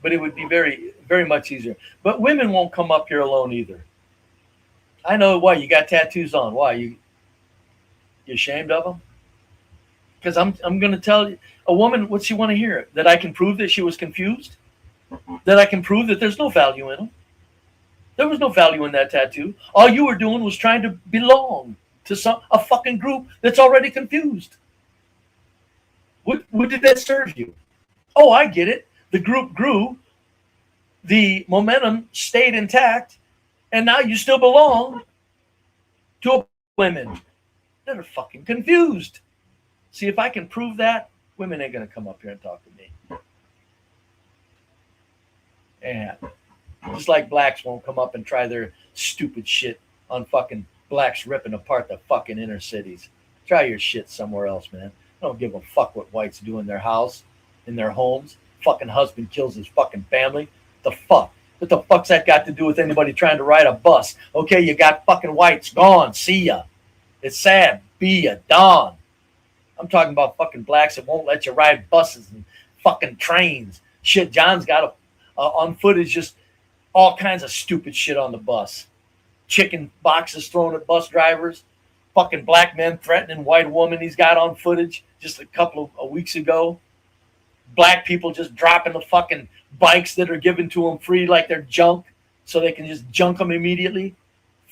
D: But it would be very, very much easier. But women won't come up here alone either. I know why. You got tattoos on. Why? You ashamed of them? Because I'm going to tell you, a woman, what's she want to hear? That I can prove that she was confused? That I can prove that there's no value in them? There was no value in that tattoo. All you were doing was trying to belong to a fucking group that's already confused. What did that serve you? Oh, I get it. The group grew, the momentum stayed intact, and now you still belong to women that are fucking confused. See, if I can prove that, women ain't going to come up here and talk to me. Yeah. Just like blacks won't come up and try their stupid shit on fucking blacks ripping apart the fucking inner cities. Try your shit somewhere else, man. I don't give a fuck what whites do in their house, in their homes. Fucking husband kills his fucking family. The fuck? What the fuck's that got to do with anybody trying to ride a bus? Okay, you got fucking whites gone. See ya. It's sad. Be ya. Dawn. I'm talking about fucking blacks that won't let you ride buses and fucking trains. Shit, John's got on footage just all kinds of stupid shit on the bus. Chicken boxes thrown at bus drivers. Fucking black men threatening white woman he's got on footage just a couple of weeks ago. Black people just dropping the fucking bikes that are given to them free like they're junk so they can just junk them immediately.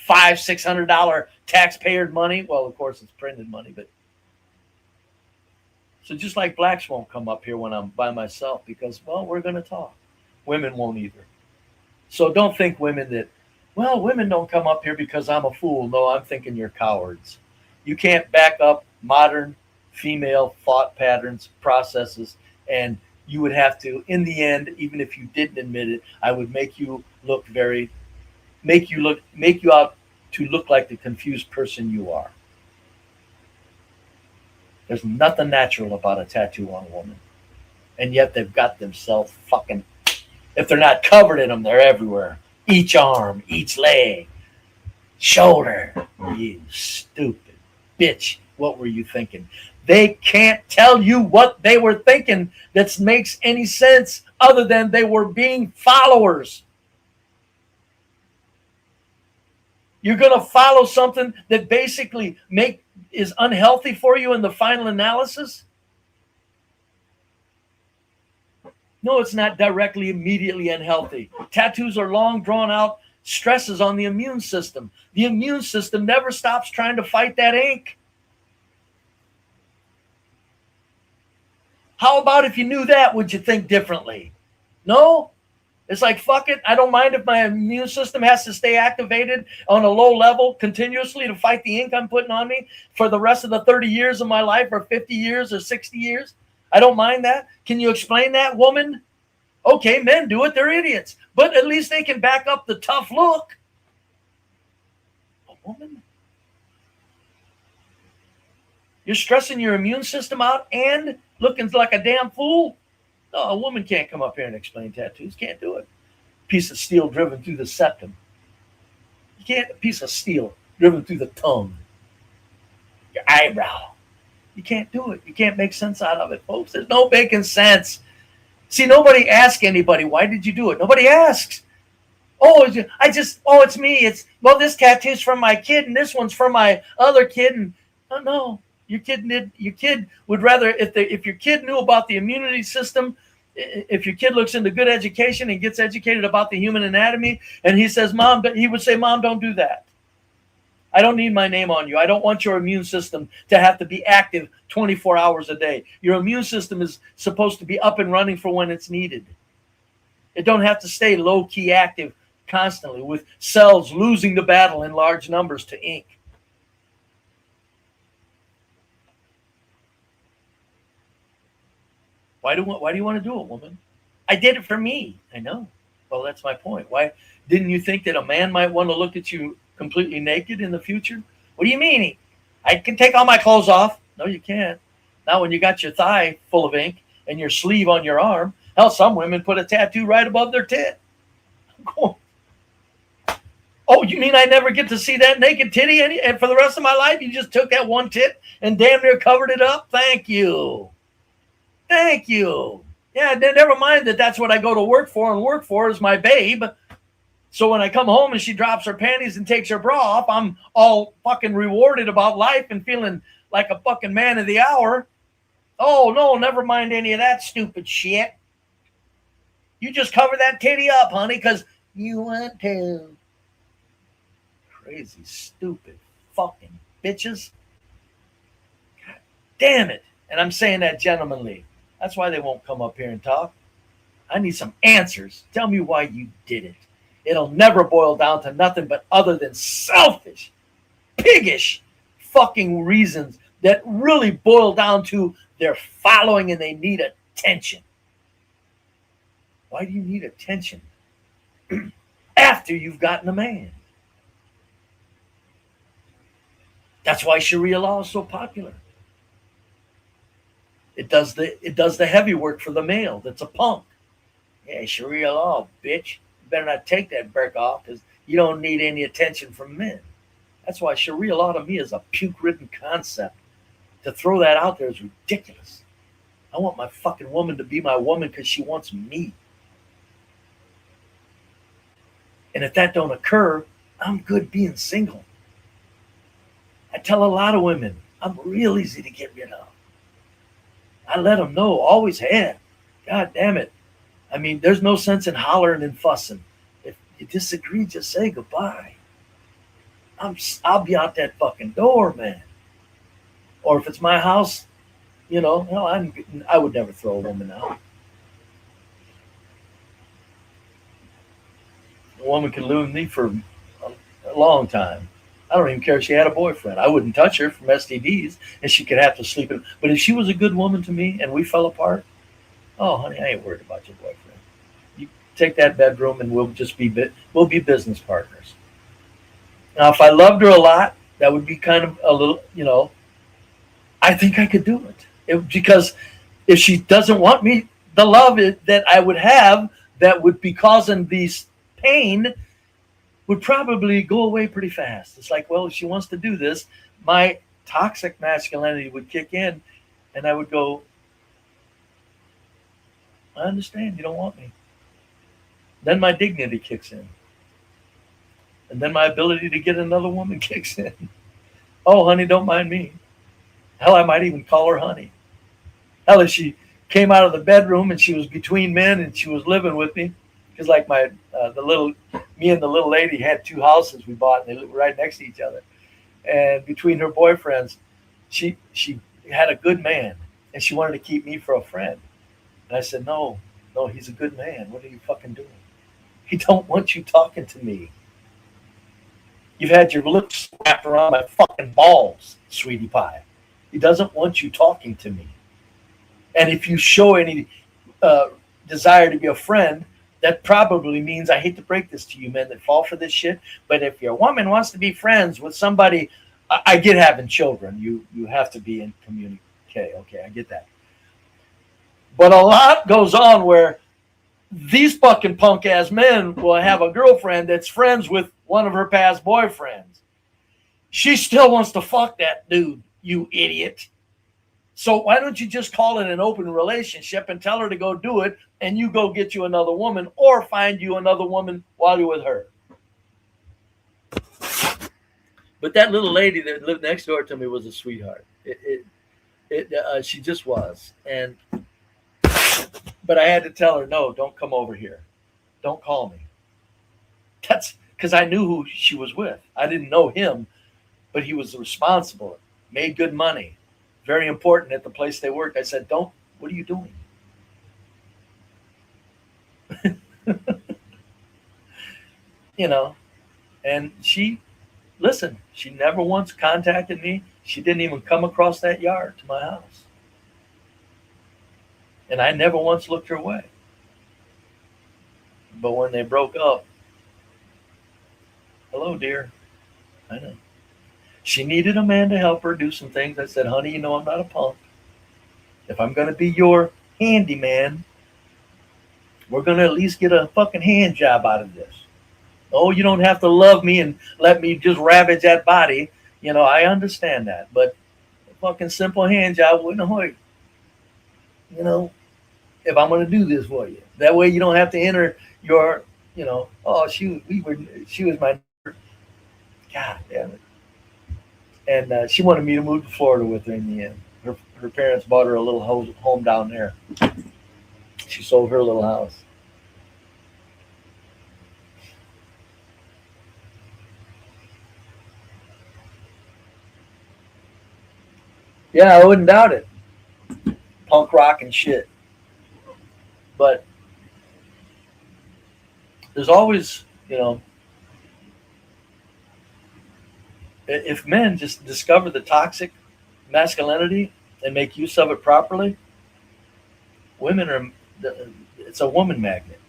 D: $500-$600 taxpayer money. Well, of course, it's printed money, but so just like blacks won't come up here when I'm by myself because, well, we're going to talk. Women won't either. So don't think women that, well, women don't come up here because I'm a fool. No, I'm thinking you're cowards. You can't back up modern female thought patterns, processes, and you would have to, in the end, even if you didn't admit it, I would make you out to look like the confused person you are. There's nothing natural about a tattoo on a woman. And yet they've got themselves fucking, if they're not covered in them, they're everywhere. Each arm, each leg, shoulder. You stupid bitch. What were you thinking? They can't tell you what they were thinking that makes any sense other than they were being followers. You're going to follow something that basically is unhealthy for you in the final analysis? No, it's not directly, immediately unhealthy. Tattoos are long, drawn out stresses on the immune system. The immune system never stops trying to fight that ink. How about if you knew that, would you think differently? No? It's like, fuck it. I don't mind if my immune system has to stay activated on a low level continuously to fight the ink I'm putting on me for the rest of the 30 years of my life or 50 years or 60 years. I don't mind that. Can you explain that, woman? Okay, men do it. They're idiots. But at least they can back up the tough look. A woman? You're stressing your immune system out and looking like a damn fool? No, a woman can't come up here and explain tattoos. Can't do it. Piece of steel driven through the septum. You can't. A piece of steel driven through the tongue. Your eyebrow. You can't do it. You can't make sense out of it, folks. There's no making sense. See, nobody asks anybody, why did you do it? Nobody asks. It's me. This tattoo's from my kid and this one's from my other kid. And no. Your kid would rather, if your kid knew about the immunity system, if your kid looks into good education and gets educated about the human anatomy, and he says, Mom, he would say, Mom, don't do that. I don't need my name on you. I don't want your immune system to have to be active 24 hours a day. Your immune system is supposed to be up and running for when it's needed. It don't have to stay low-key active constantly, with cells losing the battle in large numbers to ink. Why do you want to do it, woman? I did it for me. I know. Well, that's my point. Why didn't you think that a man might want to look at you completely naked in the future? What do you mean? I can take all my clothes off. No, you can't. Not when you got your thigh full of ink and your sleeve on your arm. Hell, some women put a tattoo right above their tit. Oh, you mean I never get to see that naked titty and for the rest of my life? You just took that one tit and damn near covered it up? Thank you. Thank you. Yeah, never mind that's what I go to work for, and work for is my babe. So when I come home and she drops her panties and takes her bra off, I'm all fucking rewarded about life and feeling like a fucking man of the hour. Oh, no, never mind any of that stupid shit. You just cover that titty up, honey, because you want to. Crazy, stupid, fucking bitches. God damn it. And I'm saying that gentlemanly. That's why they won't come up here and talk. I need some answers. Tell me why you did it. It'll never boil down to nothing but other than selfish, piggish fucking reasons that really boil down to they're following and they need attention. Why do you need attention after you've gotten a man? That's why Sharia law is so popular. It does the heavy work for the male that's a punk. Yeah, Sharia law, bitch. You better not take that burqa off because you don't need any attention from men. That's why Sharia law to me is a puke-ridden concept. To throw that out there is ridiculous. I want my fucking woman to be my woman because she wants me. And if that don't occur, I'm good being single. I tell a lot of women, I'm real easy to get rid of. I let them know, always have. God damn it. I mean, there's no sense in hollering and fussing. If you disagree, just say goodbye. I'll be out that fucking door, man. Or if it's my house, you know, hell, I would never throw a woman out. A woman can lose me for a long time. I don't even care if she had a boyfriend. I wouldn't touch her from STDs, and she could have to sleep in. But if she was a good woman to me and we fell apart, oh, honey, I ain't worried about your boyfriend. You take that bedroom, and we'll be business partners. Now, if I loved her a lot, that would be kind of a little, you know. I think I could do it because if she doesn't want me, the love that I would have that would be causing these pain would probably go away pretty fast. It's like, well, if she wants to do this, my toxic masculinity would kick in, and I would go, I understand you don't want me. Then my dignity kicks in. And then my ability to get another woman kicks in. Oh, honey, don't mind me. Hell, I might even call her honey. Hell, if she came out of the bedroom and she was between men and she was living with me, because like me and the little lady had two houses we bought, and they lived right next to each other. And between her boyfriends, she had a good man, and she wanted to keep me for a friend. And I said, no, he's a good man. What are you fucking doing? He don't want you talking to me. You've had your lips wrapped around my fucking balls, sweetie pie. He doesn't want you talking to me. And if you show any desire to be a friend, that probably means, I hate to break this to you men that fall for this shit, but if your woman wants to be friends with somebody, I get having children. You have to be in community. Okay, I get that. But a lot goes on where these fucking punk ass men will have a girlfriend that's friends with one of her past boyfriends. She still wants to fuck that dude, you idiot. So why don't you just call it an open relationship and tell her to go do it, and you go get you another woman or find you another woman while you're with her. But that little lady that lived next door to me was a sweetheart. She just was. But I had to tell her, no, don't come over here. Don't call me. That's because I knew who she was with. I didn't know him, but he was responsible, made good money. Very important at the place they worked. I said, what are you doing? you know, and she, listen, she never once contacted me. She didn't even come across that yard to my house. And I never once looked her way. But when they broke up, hello, dear. I know. She needed a man to help her do some things. I said, honey, you know I'm not a punk. If I'm going to be your handyman, we're going to at least get a fucking hand job out of this. Oh, you don't have to love me and let me just ravage that body. You know, I understand that. But a fucking simple hand job wouldn't hurt. You know, if I'm going to do this for you. That way you don't have to enter your, you know, oh, she was my, God damn it. And she wanted me to move to Florida with her in the end. Her parents bought her a little home down there. She sold her little house. Yeah, I wouldn't doubt it. Punk rock and shit. But there's always, you know, if men just discover the toxic masculinity and make use of it properly, women are, it's a woman magnet.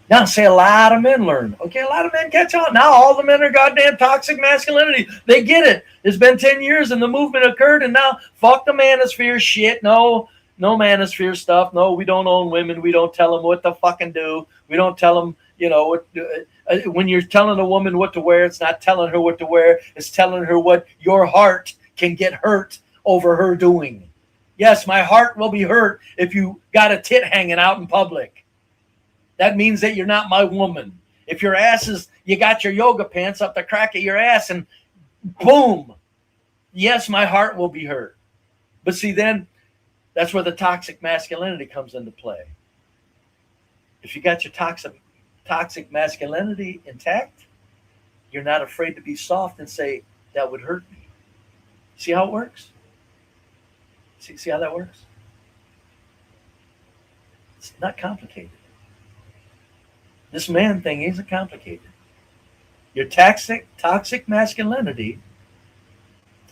D: Now, say a lot of men learn. Okay, a lot of men catch on. Now all the men are goddamn toxic masculinity. They get it. It's been 10 years and the movement occurred, and now fuck the manosphere shit. No manosphere stuff. No, we don't own women. We don't tell them what to fucking do. We don't tell them, you know, what, when you're telling a woman what to wear, it's not telling her what to wear. It's telling her what your heart can get hurt over her doing. Yes, my heart will be hurt if you got a tit hanging out in public. That means that you're not my woman. If your ass is, you got your yoga pants up the crack of your ass and boom, yes, my heart will be hurt. But see, then that's where the toxic masculinity comes into play. If you got your toxic masculinity intact, you're not afraid to be soft and say, that would hurt me. See how it works? See how that works? It's not complicated. This man thing isn't complicated. Your toxic masculinity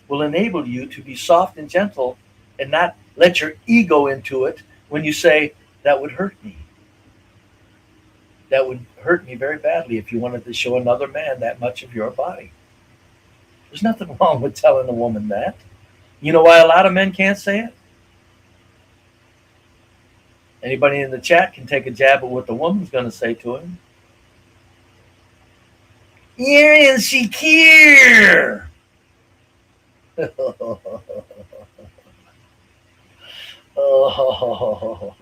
D: will enable you to be soft and gentle and not let your ego into it when you say, that would hurt me. That would hurt me very badly if you wanted to show another man that much of your body. There's nothing wrong with telling a woman that. You know why a lot of men can't say it? Anybody in the chat can take a jab at what the woman's going to say to him. You're insecure. Oh,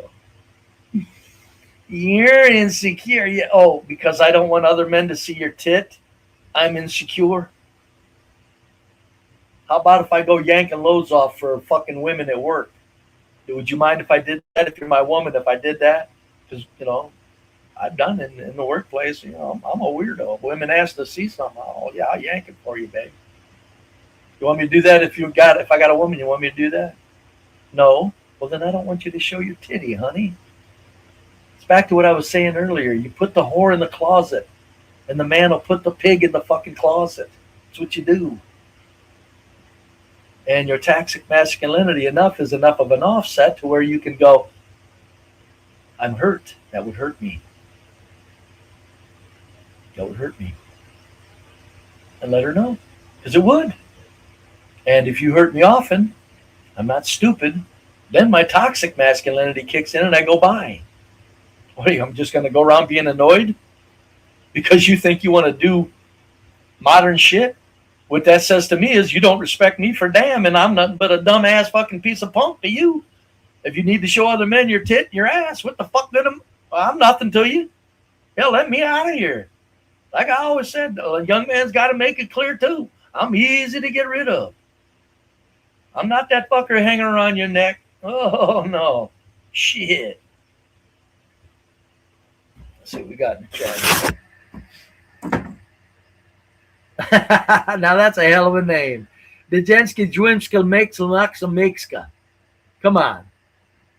D: you're insecure. Yeah. Oh, because I don't want other men to see your tit, I'm insecure. How about if I go yanking loads off for fucking women at work? Would you mind if I did that? If you're my woman, if I did that? Because, you know, I've done it in the workplace. You know, I'm a weirdo. If women ask to see something, oh, yeah, I'll yank it for you, babe. You want me to do that if I got a woman, you want me to do that? No. Well, then I don't want you to show your titty, honey. It's back to what I was saying earlier. You put the whore in the closet, and the man will put the pig in the fucking closet. That's what you do. And your toxic masculinity is enough of an offset to where you can go, I'm hurt. That would hurt me. That would hurt me. And let her know. Because it would. And if you hurt me often, I'm not stupid, then my toxic masculinity kicks in and I go by. What are you, I'm just going to go around being annoyed? Because you think you want to do modern shit? What that says to me is you don't respect me for damn, and I'm nothing but a dumbass fucking piece of punk to you. If you need to show other men your tit and your ass, what the fuck did I'm nothing to you. Hell, let me out of here. Like I always said, a young man's got to make it clear too. I'm easy to get rid of. I'm not that fucker hanging around your neck. Oh, no. Shit. Let's see what we got in the chat. Now that's a hell of a name. Djenski Dwimska Maksa. Come on.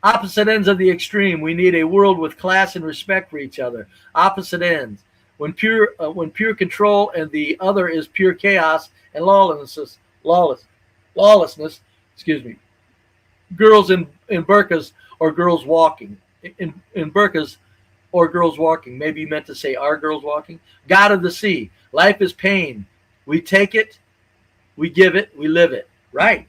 D: Opposite ends of the extreme. We need a world with class and respect for each other. Opposite ends. when pure control, and the other is pure chaos and lawlessness. Excuse me. Girls in burqas or girls walking in burqas or girls walking. Maybe you meant to say are girls walking. God of the sea. Life is pain. We take it, we give it, we live it. Right.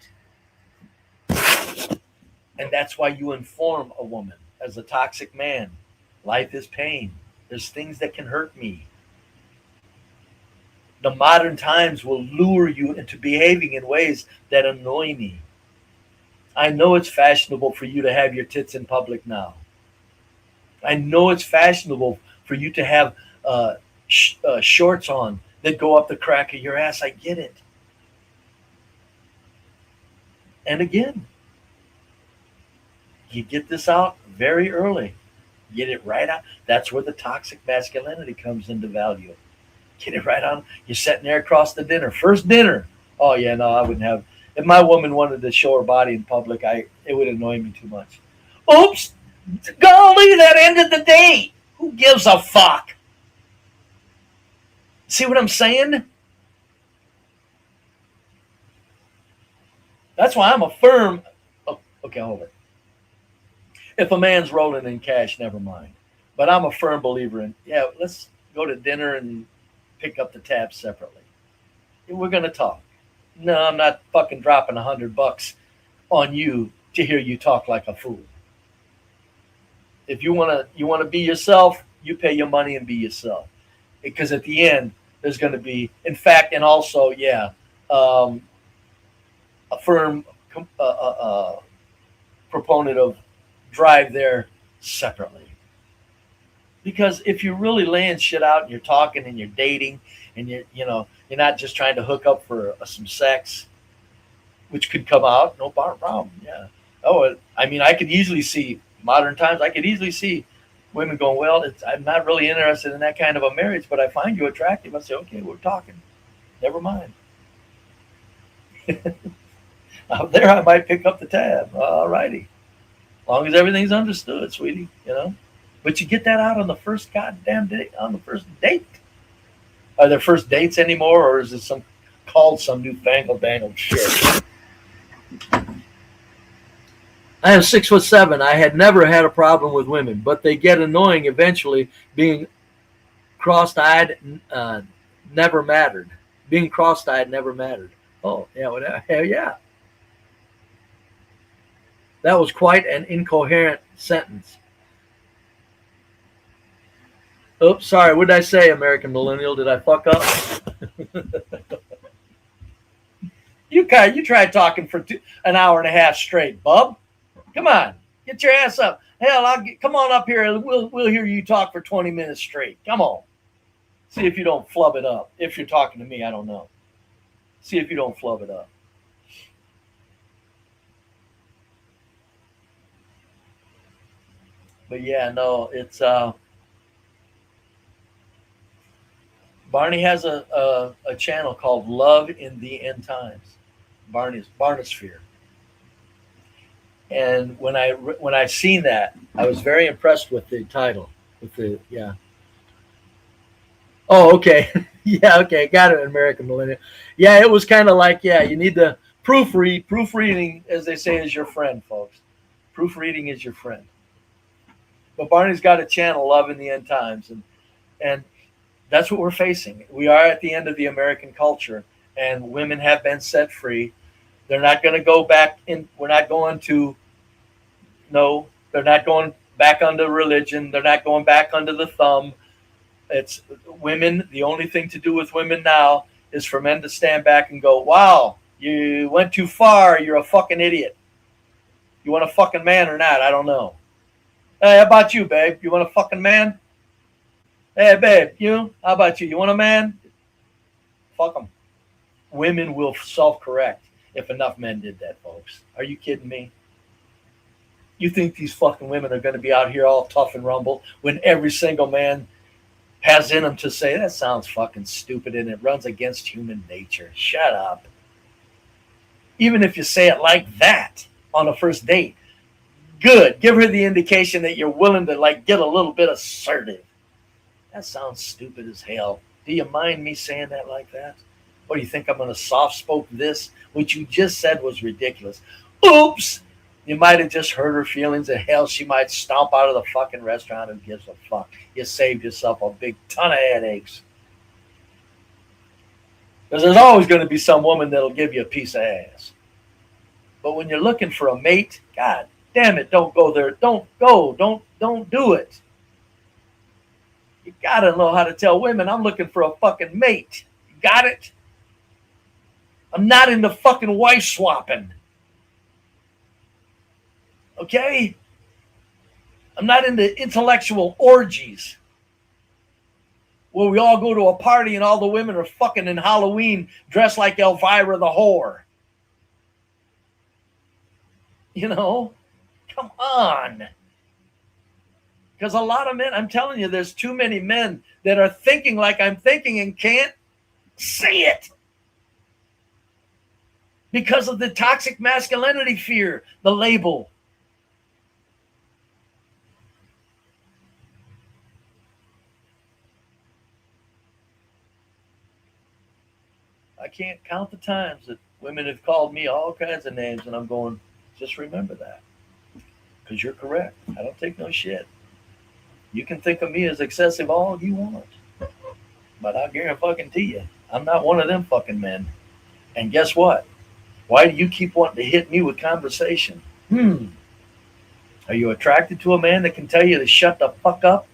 D: And that's why you inform a woman as a toxic man. Life is pain. There's things that can hurt me. The modern times will lure you into behaving in ways that annoy me. I know it's fashionable for you to have your tits in public now. I know it's fashionable for you to have shorts on that go up the crack of your ass. I get it. And again, you get this out very early. Get it right out. That's where the toxic masculinity comes into value. Get it right on. You're sitting there across the dinner. First dinner. Oh yeah, no, I wouldn't have. If my woman wanted to show her body in public, it would annoy me too much. Oops, golly, that ended the date. Who gives a fuck? See what I'm saying? That's why I'm a firm. Oh, okay, hold it. If a man's rolling in cash, never mind. But I'm a firm believer in, yeah, let's go to dinner and pick up the tab separately. We're going to talk. No, I'm not fucking dropping $100 on you to hear you talk like a fool. If you want to be yourself, you pay your money and be yourself. Because at the end, there's going to be, in fact, and also, yeah, a firm proponent of drive there separately. Because if you're really laying shit out and you're talking and you're dating and you're not just trying to hook up for some sex, which could come out, no problem. Yeah. Oh, I mean, I could easily see modern times. I could easily see women going, well, I'm not really interested in that kind of a marriage, but I find you attractive. I say, okay, we're talking. Never mind. Out there, I might pick up the tab. All righty. As long as everything's understood, sweetie, But you get that out on the first goddamn day, on the first date. Are there first dates anymore, or is it some newfangled dangled shit? I am 6'7". I had never had a problem with women, but they get annoying eventually. Being cross-eyed never mattered. Being cross-eyed never mattered. Oh, yeah, well, hell yeah. That was quite an incoherent sentence. Oops, sorry. What did I say, American Millennial? Did I fuck up? You tried talking for an hour and a half straight, bub. Come on, get your ass up. Hell, come on up here. We'll hear you talk for 20 minutes straight. Come on. See if you don't flub it up. If you're talking to me, I don't know. See if you don't flub it up. But yeah, no, it's Barney has a channel called Love in the End Times. Barnosphere. And when I seen that, I was very impressed with the title. Yeah. Oh, okay. Yeah, okay. Got it, American Millennial. Yeah, it was kind of like, yeah, you need to proofread. Proofreading, as they say, is your friend, folks. Proofreading is your friend. But Barney's got a channel, Love in the End Times, and that's what we're facing. We are at the end of the American culture, and women have been set free. They're not going to go back in. We're not going to. No, they're not going back under religion. They're not going back under the thumb. It's women. The only thing to do with women now is for men to stand back and go, "Wow, you went too far. You're a fucking idiot. You want a fucking man or not? I don't know. Hey, how about you, babe? You want a fucking man? Hey, babe, how about you? You want a man? Fuck them." Women will self-correct if enough men did that, folks. Are you kidding me? You think these fucking women are going to be out here all tough and rumble when every single man has in them to say, that sounds fucking stupid and it runs against human nature. Shut up. Even if you say it like that on a first date, good. Give her the indication that you're willing to get a little bit assertive. That sounds stupid as hell. Do you mind me saying that like that? What do you think? I'm going to soft spoke this? What you just said was ridiculous. Oops! You might have just hurt her feelings, and hell, she might stomp out of the fucking restaurant. Who gives a fuck? You saved yourself a big ton of headaches. Because there's always going to be some woman that'll give you a piece of ass. But when you're looking for a mate, God damn it, don't go there. Don't go. Don't do it. You gotta know how to tell women, I'm looking for a fucking mate. You got it? I'm not into fucking wife swapping. Okay? I'm not into intellectual orgies where we all go to a party and all the women are fucking in Halloween dressed like Elvira the whore. You know? Come on. Because a lot of men, I'm telling you, there's too many men that are thinking like I'm thinking and can't say it. Because of the toxic masculinity fear, the label. I can't count the times that women have called me all kinds of names, and I'm going, just remember that. Because you're correct. I don't take no shit. You can think of me as excessive all you want. But I guarantee you, I'm not one of them fucking men. And guess what? Why do you keep wanting to hit me with conversation? Are you attracted to a man that can tell you to shut the fuck up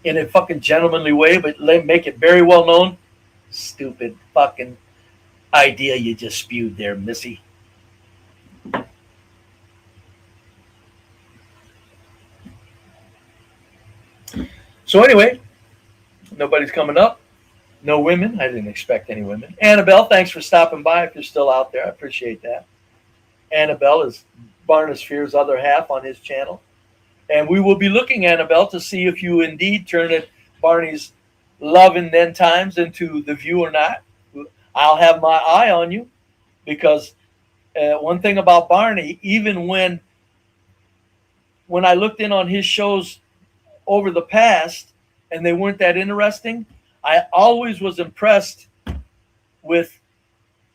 D: in a fucking gentlemanly way, but make it very well known? Stupid fucking idea you just spewed there, Missy. So anyway, nobody's coming up. No women. I didn't expect any women. Annabelle, thanks for stopping by. If you're still out there, I appreciate that. Annabelle is Barnosphere's other half on his channel. And we will be looking, Annabelle, to see if you indeed turn it Barney's love in then times into the view or not. I'll have my eye on you because one thing about Barney, even when I looked in on his shows over the past and they weren't that interesting, I always was impressed with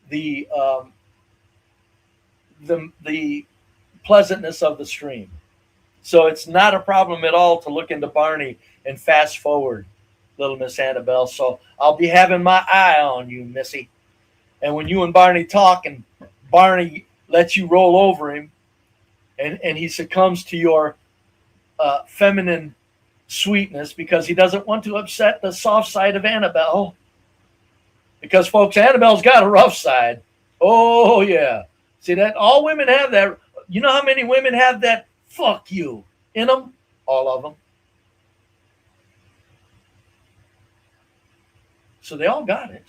D: the pleasantness of the stream. So it's not a problem at all to look into Barney and fast forward, little Miss Annabelle. So I'll be having my eye on you, Missy. And when you and Barney talk and Barney lets you roll over him and he succumbs to your feminine sweetness because he doesn't want to upset the soft side of Annabelle. Because, folks, Annabelle's got a rough side. Oh, yeah. See that? All women have that. You know how many women have that fuck you in them? All of them. So they all got it.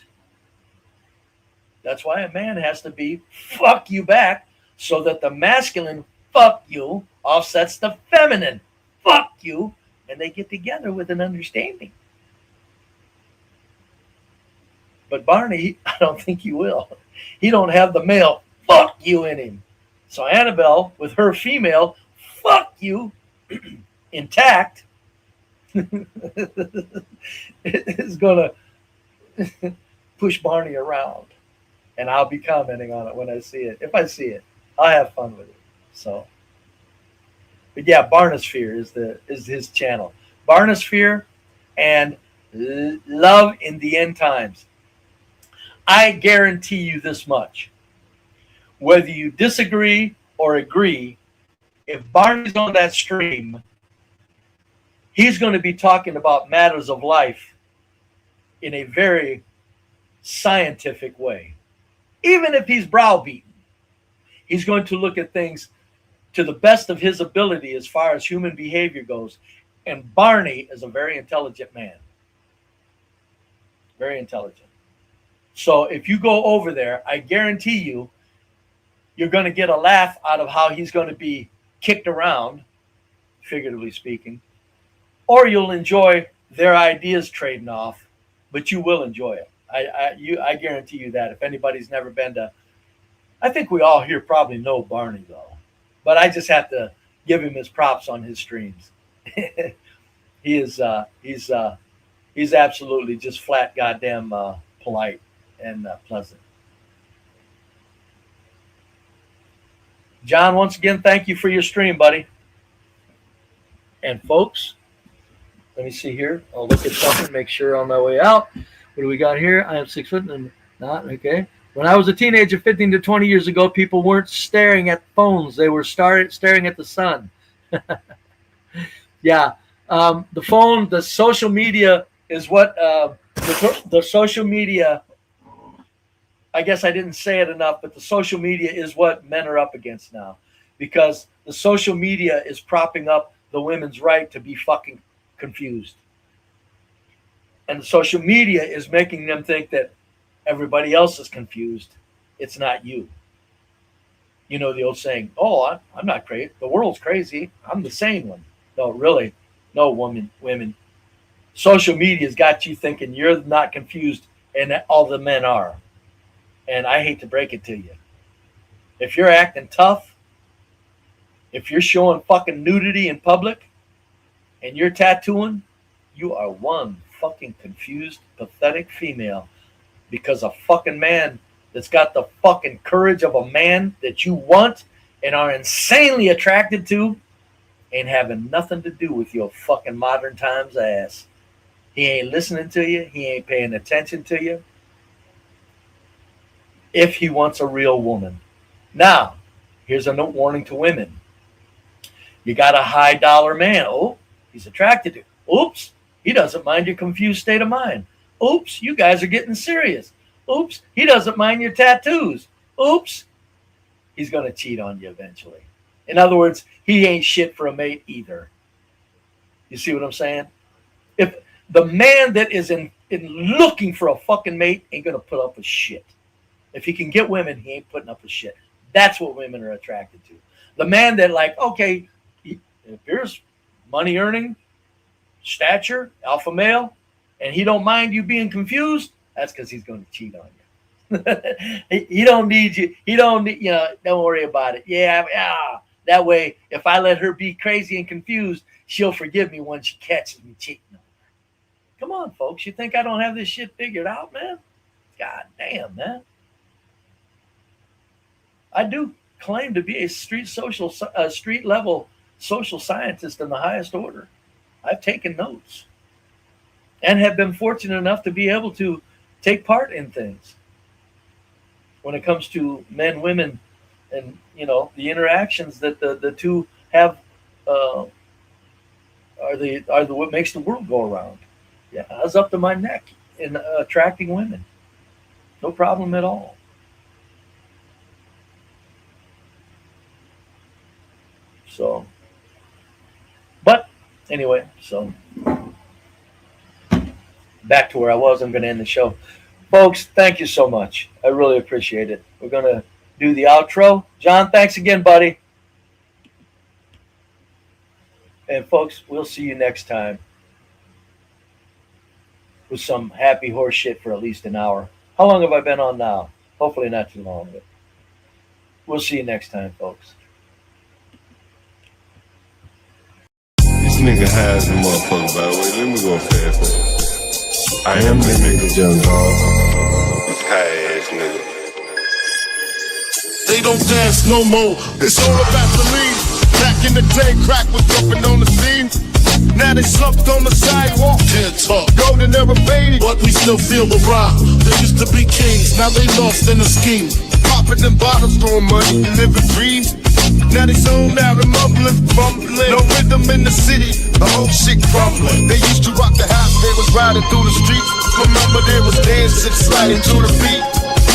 D: That's why a man has to be fuck you back so that the masculine fuck you offsets the feminine fuck you, and they get together with an understanding. But Barney, I don't think he will. He don't have the male fuck you in him. So Annabelle, with her female fuck you intact, is going to push Barney around. And I'll be commenting on it when I see it. If I see it, I'll have fun with it. So, but yeah, Barnosphere is his channel. Barnosphere and Love in the End Times. I guarantee you this much. Whether you disagree or agree, if Barney's on that stream, he's going to be talking about matters of life in a very scientific way. Even if he's browbeaten, he's going to look at things to the best of his ability as far as human behavior goes. And Barney is a very intelligent man. Very intelligent. So if you go over there, I guarantee you, you're going to get a laugh out of how he's going to be kicked around, figuratively speaking, or you'll enjoy their ideas trading off, but you will enjoy it. I guarantee you that. If anybody's never been to, I think we all here probably know Barney though, but I just have to give him his props on his streams. He's he's absolutely just flat goddamn polite and pleasant. John, once again, thank you for your stream, buddy. And folks, let me see here. I'll look at something, make sure on my way out. What do we got here? I am 6 foot and not okay. When I was a teenager 15 to 20 years ago, people weren't staring at phones. They were staring at the sun. Yeah. The phone, the social media is what the social media, I guess I didn't say it enough, but the social media is what men are up against now, because the social media is propping up the women's right to be fucking confused. And the social media is making them think that everybody else is confused. It's not you. You know the old saying, oh, I'm not crazy. The world's crazy. I'm the sane one. No, really. No, women. Social media's got you thinking you're not confused and that all the men are. And I hate to break it to you. If you're acting tough, if you're showing fucking nudity in public and you're tattooing, you are one fucking confused, pathetic female, because a fucking man that's got the fucking courage of a man that you want and are insanely attracted to ain't having nothing to do with your fucking modern times ass. He ain't listening to you. He ain't paying attention to you. If he wants a real woman. Now, here's a note warning to women. You got a high dollar man. Oh, he's attracted to you. Oops, he doesn't mind your confused state of mind. Oops, you guys are getting serious. Oops, he doesn't mind your tattoos. Oops, he's going to cheat on you eventually. In other words, he ain't shit for a mate either. You see what I'm saying? If the man that is in looking for a fucking mate ain't going to put up with shit. If he can get women, he ain't putting up with shit. That's what women are attracted to. The man that like, okay, if there's money earning, stature, alpha male, and he don't mind you being confused, that's because he's going to cheat on you. He don't need you. He don't need, don't worry about it. Yeah. That way, if I let her be crazy and confused, she'll forgive me when she catches me cheating on her. Come on, folks. You think I don't have this shit figured out, man? God damn, man. I do claim to be a street level social scientist in the highest order. I've taken notes and have been fortunate enough to be able to take part in things when it comes to men, women, and the interactions that the two have are the what makes the world go around. Yeah, I was up to my neck in attracting women. No problem at all. So, but anyway, so back to where I was. I'm going to end the show. Folks, thank you so much. I really appreciate it. We're going to do the outro. John, thanks again, buddy. And folks, we'll see you next time with some happy horse shit for at least an hour. How long have I been on now? Hopefully not too long, but we'll see you next time, folks.
A: This nigga high as a motherfucker, by the way. Let me go fast. I am the nigga, John Dog. This high ass nigga.
C: They don't dance no more.
B: It's all about the lean. Back in the day, crack was jumping on the scene. Now they slumped on the sidewalk.
C: Can't talk,
B: Golden era faded.
C: but we still feel the rock. They used to be kings, now they lost in the scheme.
B: Popping them bottles, throwing money, living dreams. Now they zoned out and mumbling, fumbling. No rhythm in the city, the whole shit crumbling. They used to rock the house, they was riding through the streets. Remember there was dancing, sliding to the beat.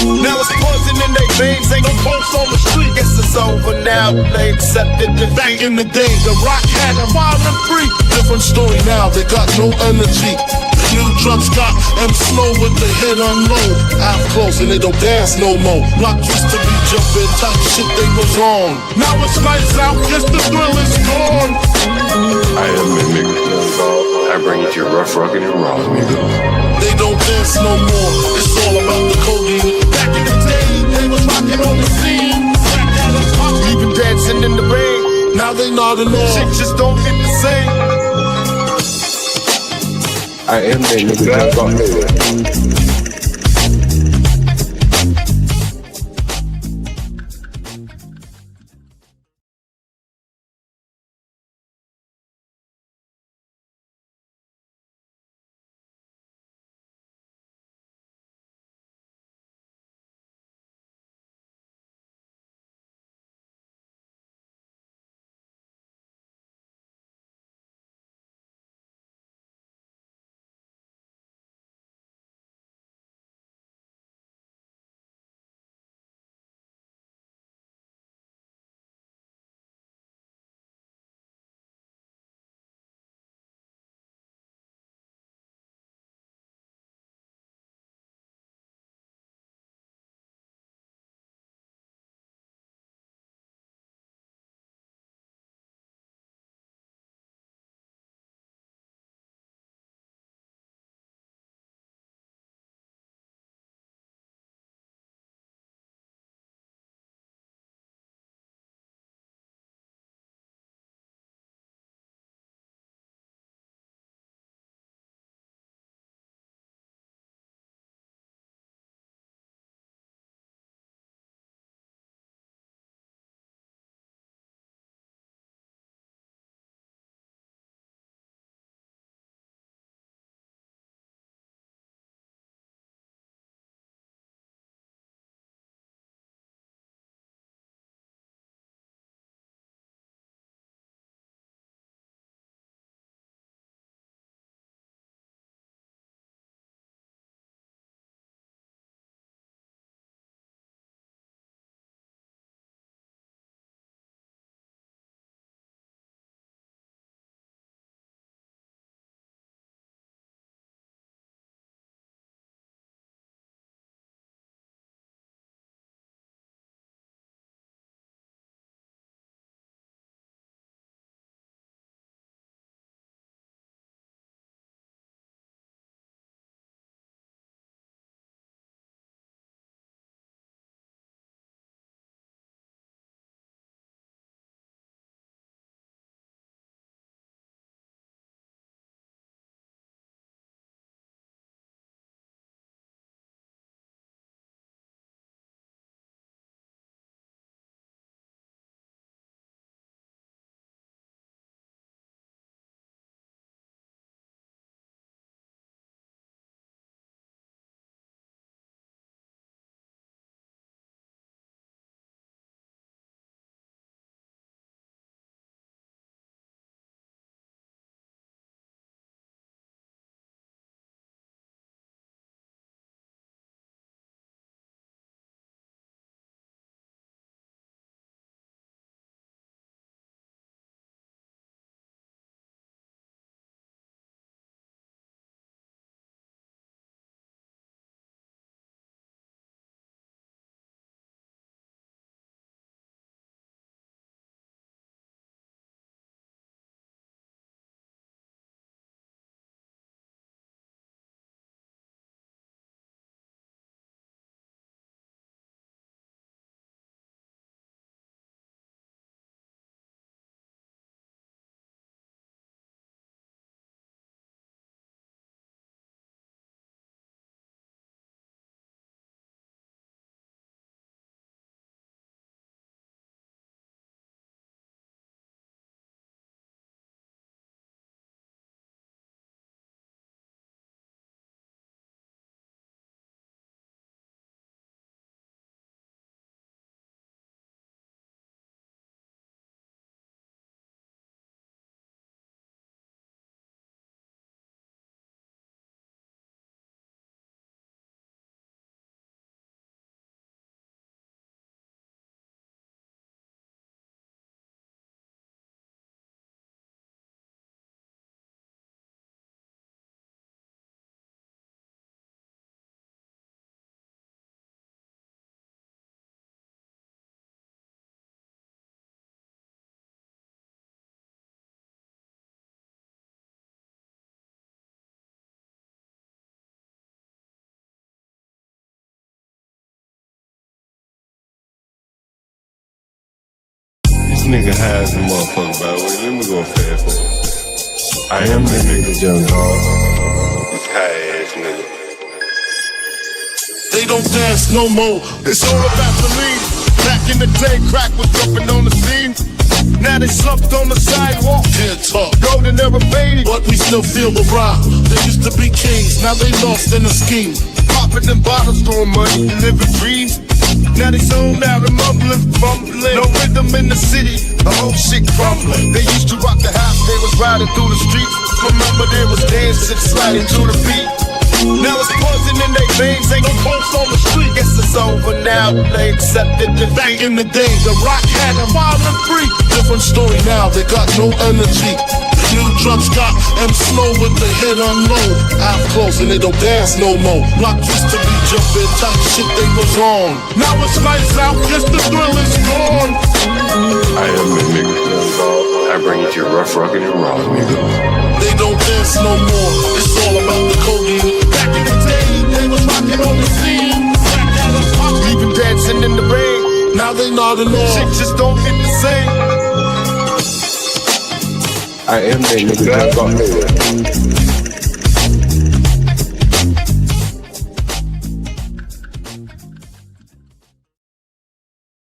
B: Now it's poison in their veins, ain't no pulse on the street. Guess it's over now, they accepted defeat.
C: Back in the day, the rock had them wild and free. Different story now, they got no energy. The new drugs got them slow with the hit unload. Out close and they don't dance no more. Rock used to be jumping, type shit they was on. Now it's lights out, guess the thrill is gone.
A: I am the nigga, John Dog. I bring it to you rough, rugged, and raw, nigga.
C: They don't dance no more, it's all about the codeine. Back in the day, they was rocking on the scene. Back at us,
B: Even dancing in the rain.
C: now they nodding off.
B: Shit just don't hit the same.
A: I am that nigga John God. This nigga high as a motherfucker, by the way. Let me go fast forward. I am the nigga, young dog. This high ass nigga.
C: They don't dance no more.
B: It's all about the lean. Back in the day, crack was jumping on the scene. Now they slumped on the sidewalk.
C: Can't talk,
B: Golden era faded.
C: but we still feel the rock. They used to be kings, now they lost in the scheme.
B: Popping them bottles, throwing money, living dreams. Now they zoned out and mumbling, fumbling. No rhythm in the city, the whole shit crumbling. They used to rock the house, they was riding through the streets. Remember there was dancing, sliding to the beat. Now it's poison in their veins, ain't no pulse on the street. Guess it's over now, they accepted defeat.
C: Back in the day, the rock had them wild and free. Different story now, they got no energy. The new drugs got M slow with the hit unload. Out close and they don't dance no more. Block used to be jumping, type shit they was on. Now it's lights out, guess the thrill is gone.
A: I am the nigga, young dog. I bring it to you rough, rugged, and raw, nigga.
C: They don't dance no more, it's all about the codeine. Back in the day, they was rocking on the scene. Back at us,
B: Even dancing in the rain,
C: now they nodding
B: shit
C: off.
B: just don't hit the same.
A: I am that nigga, young dog.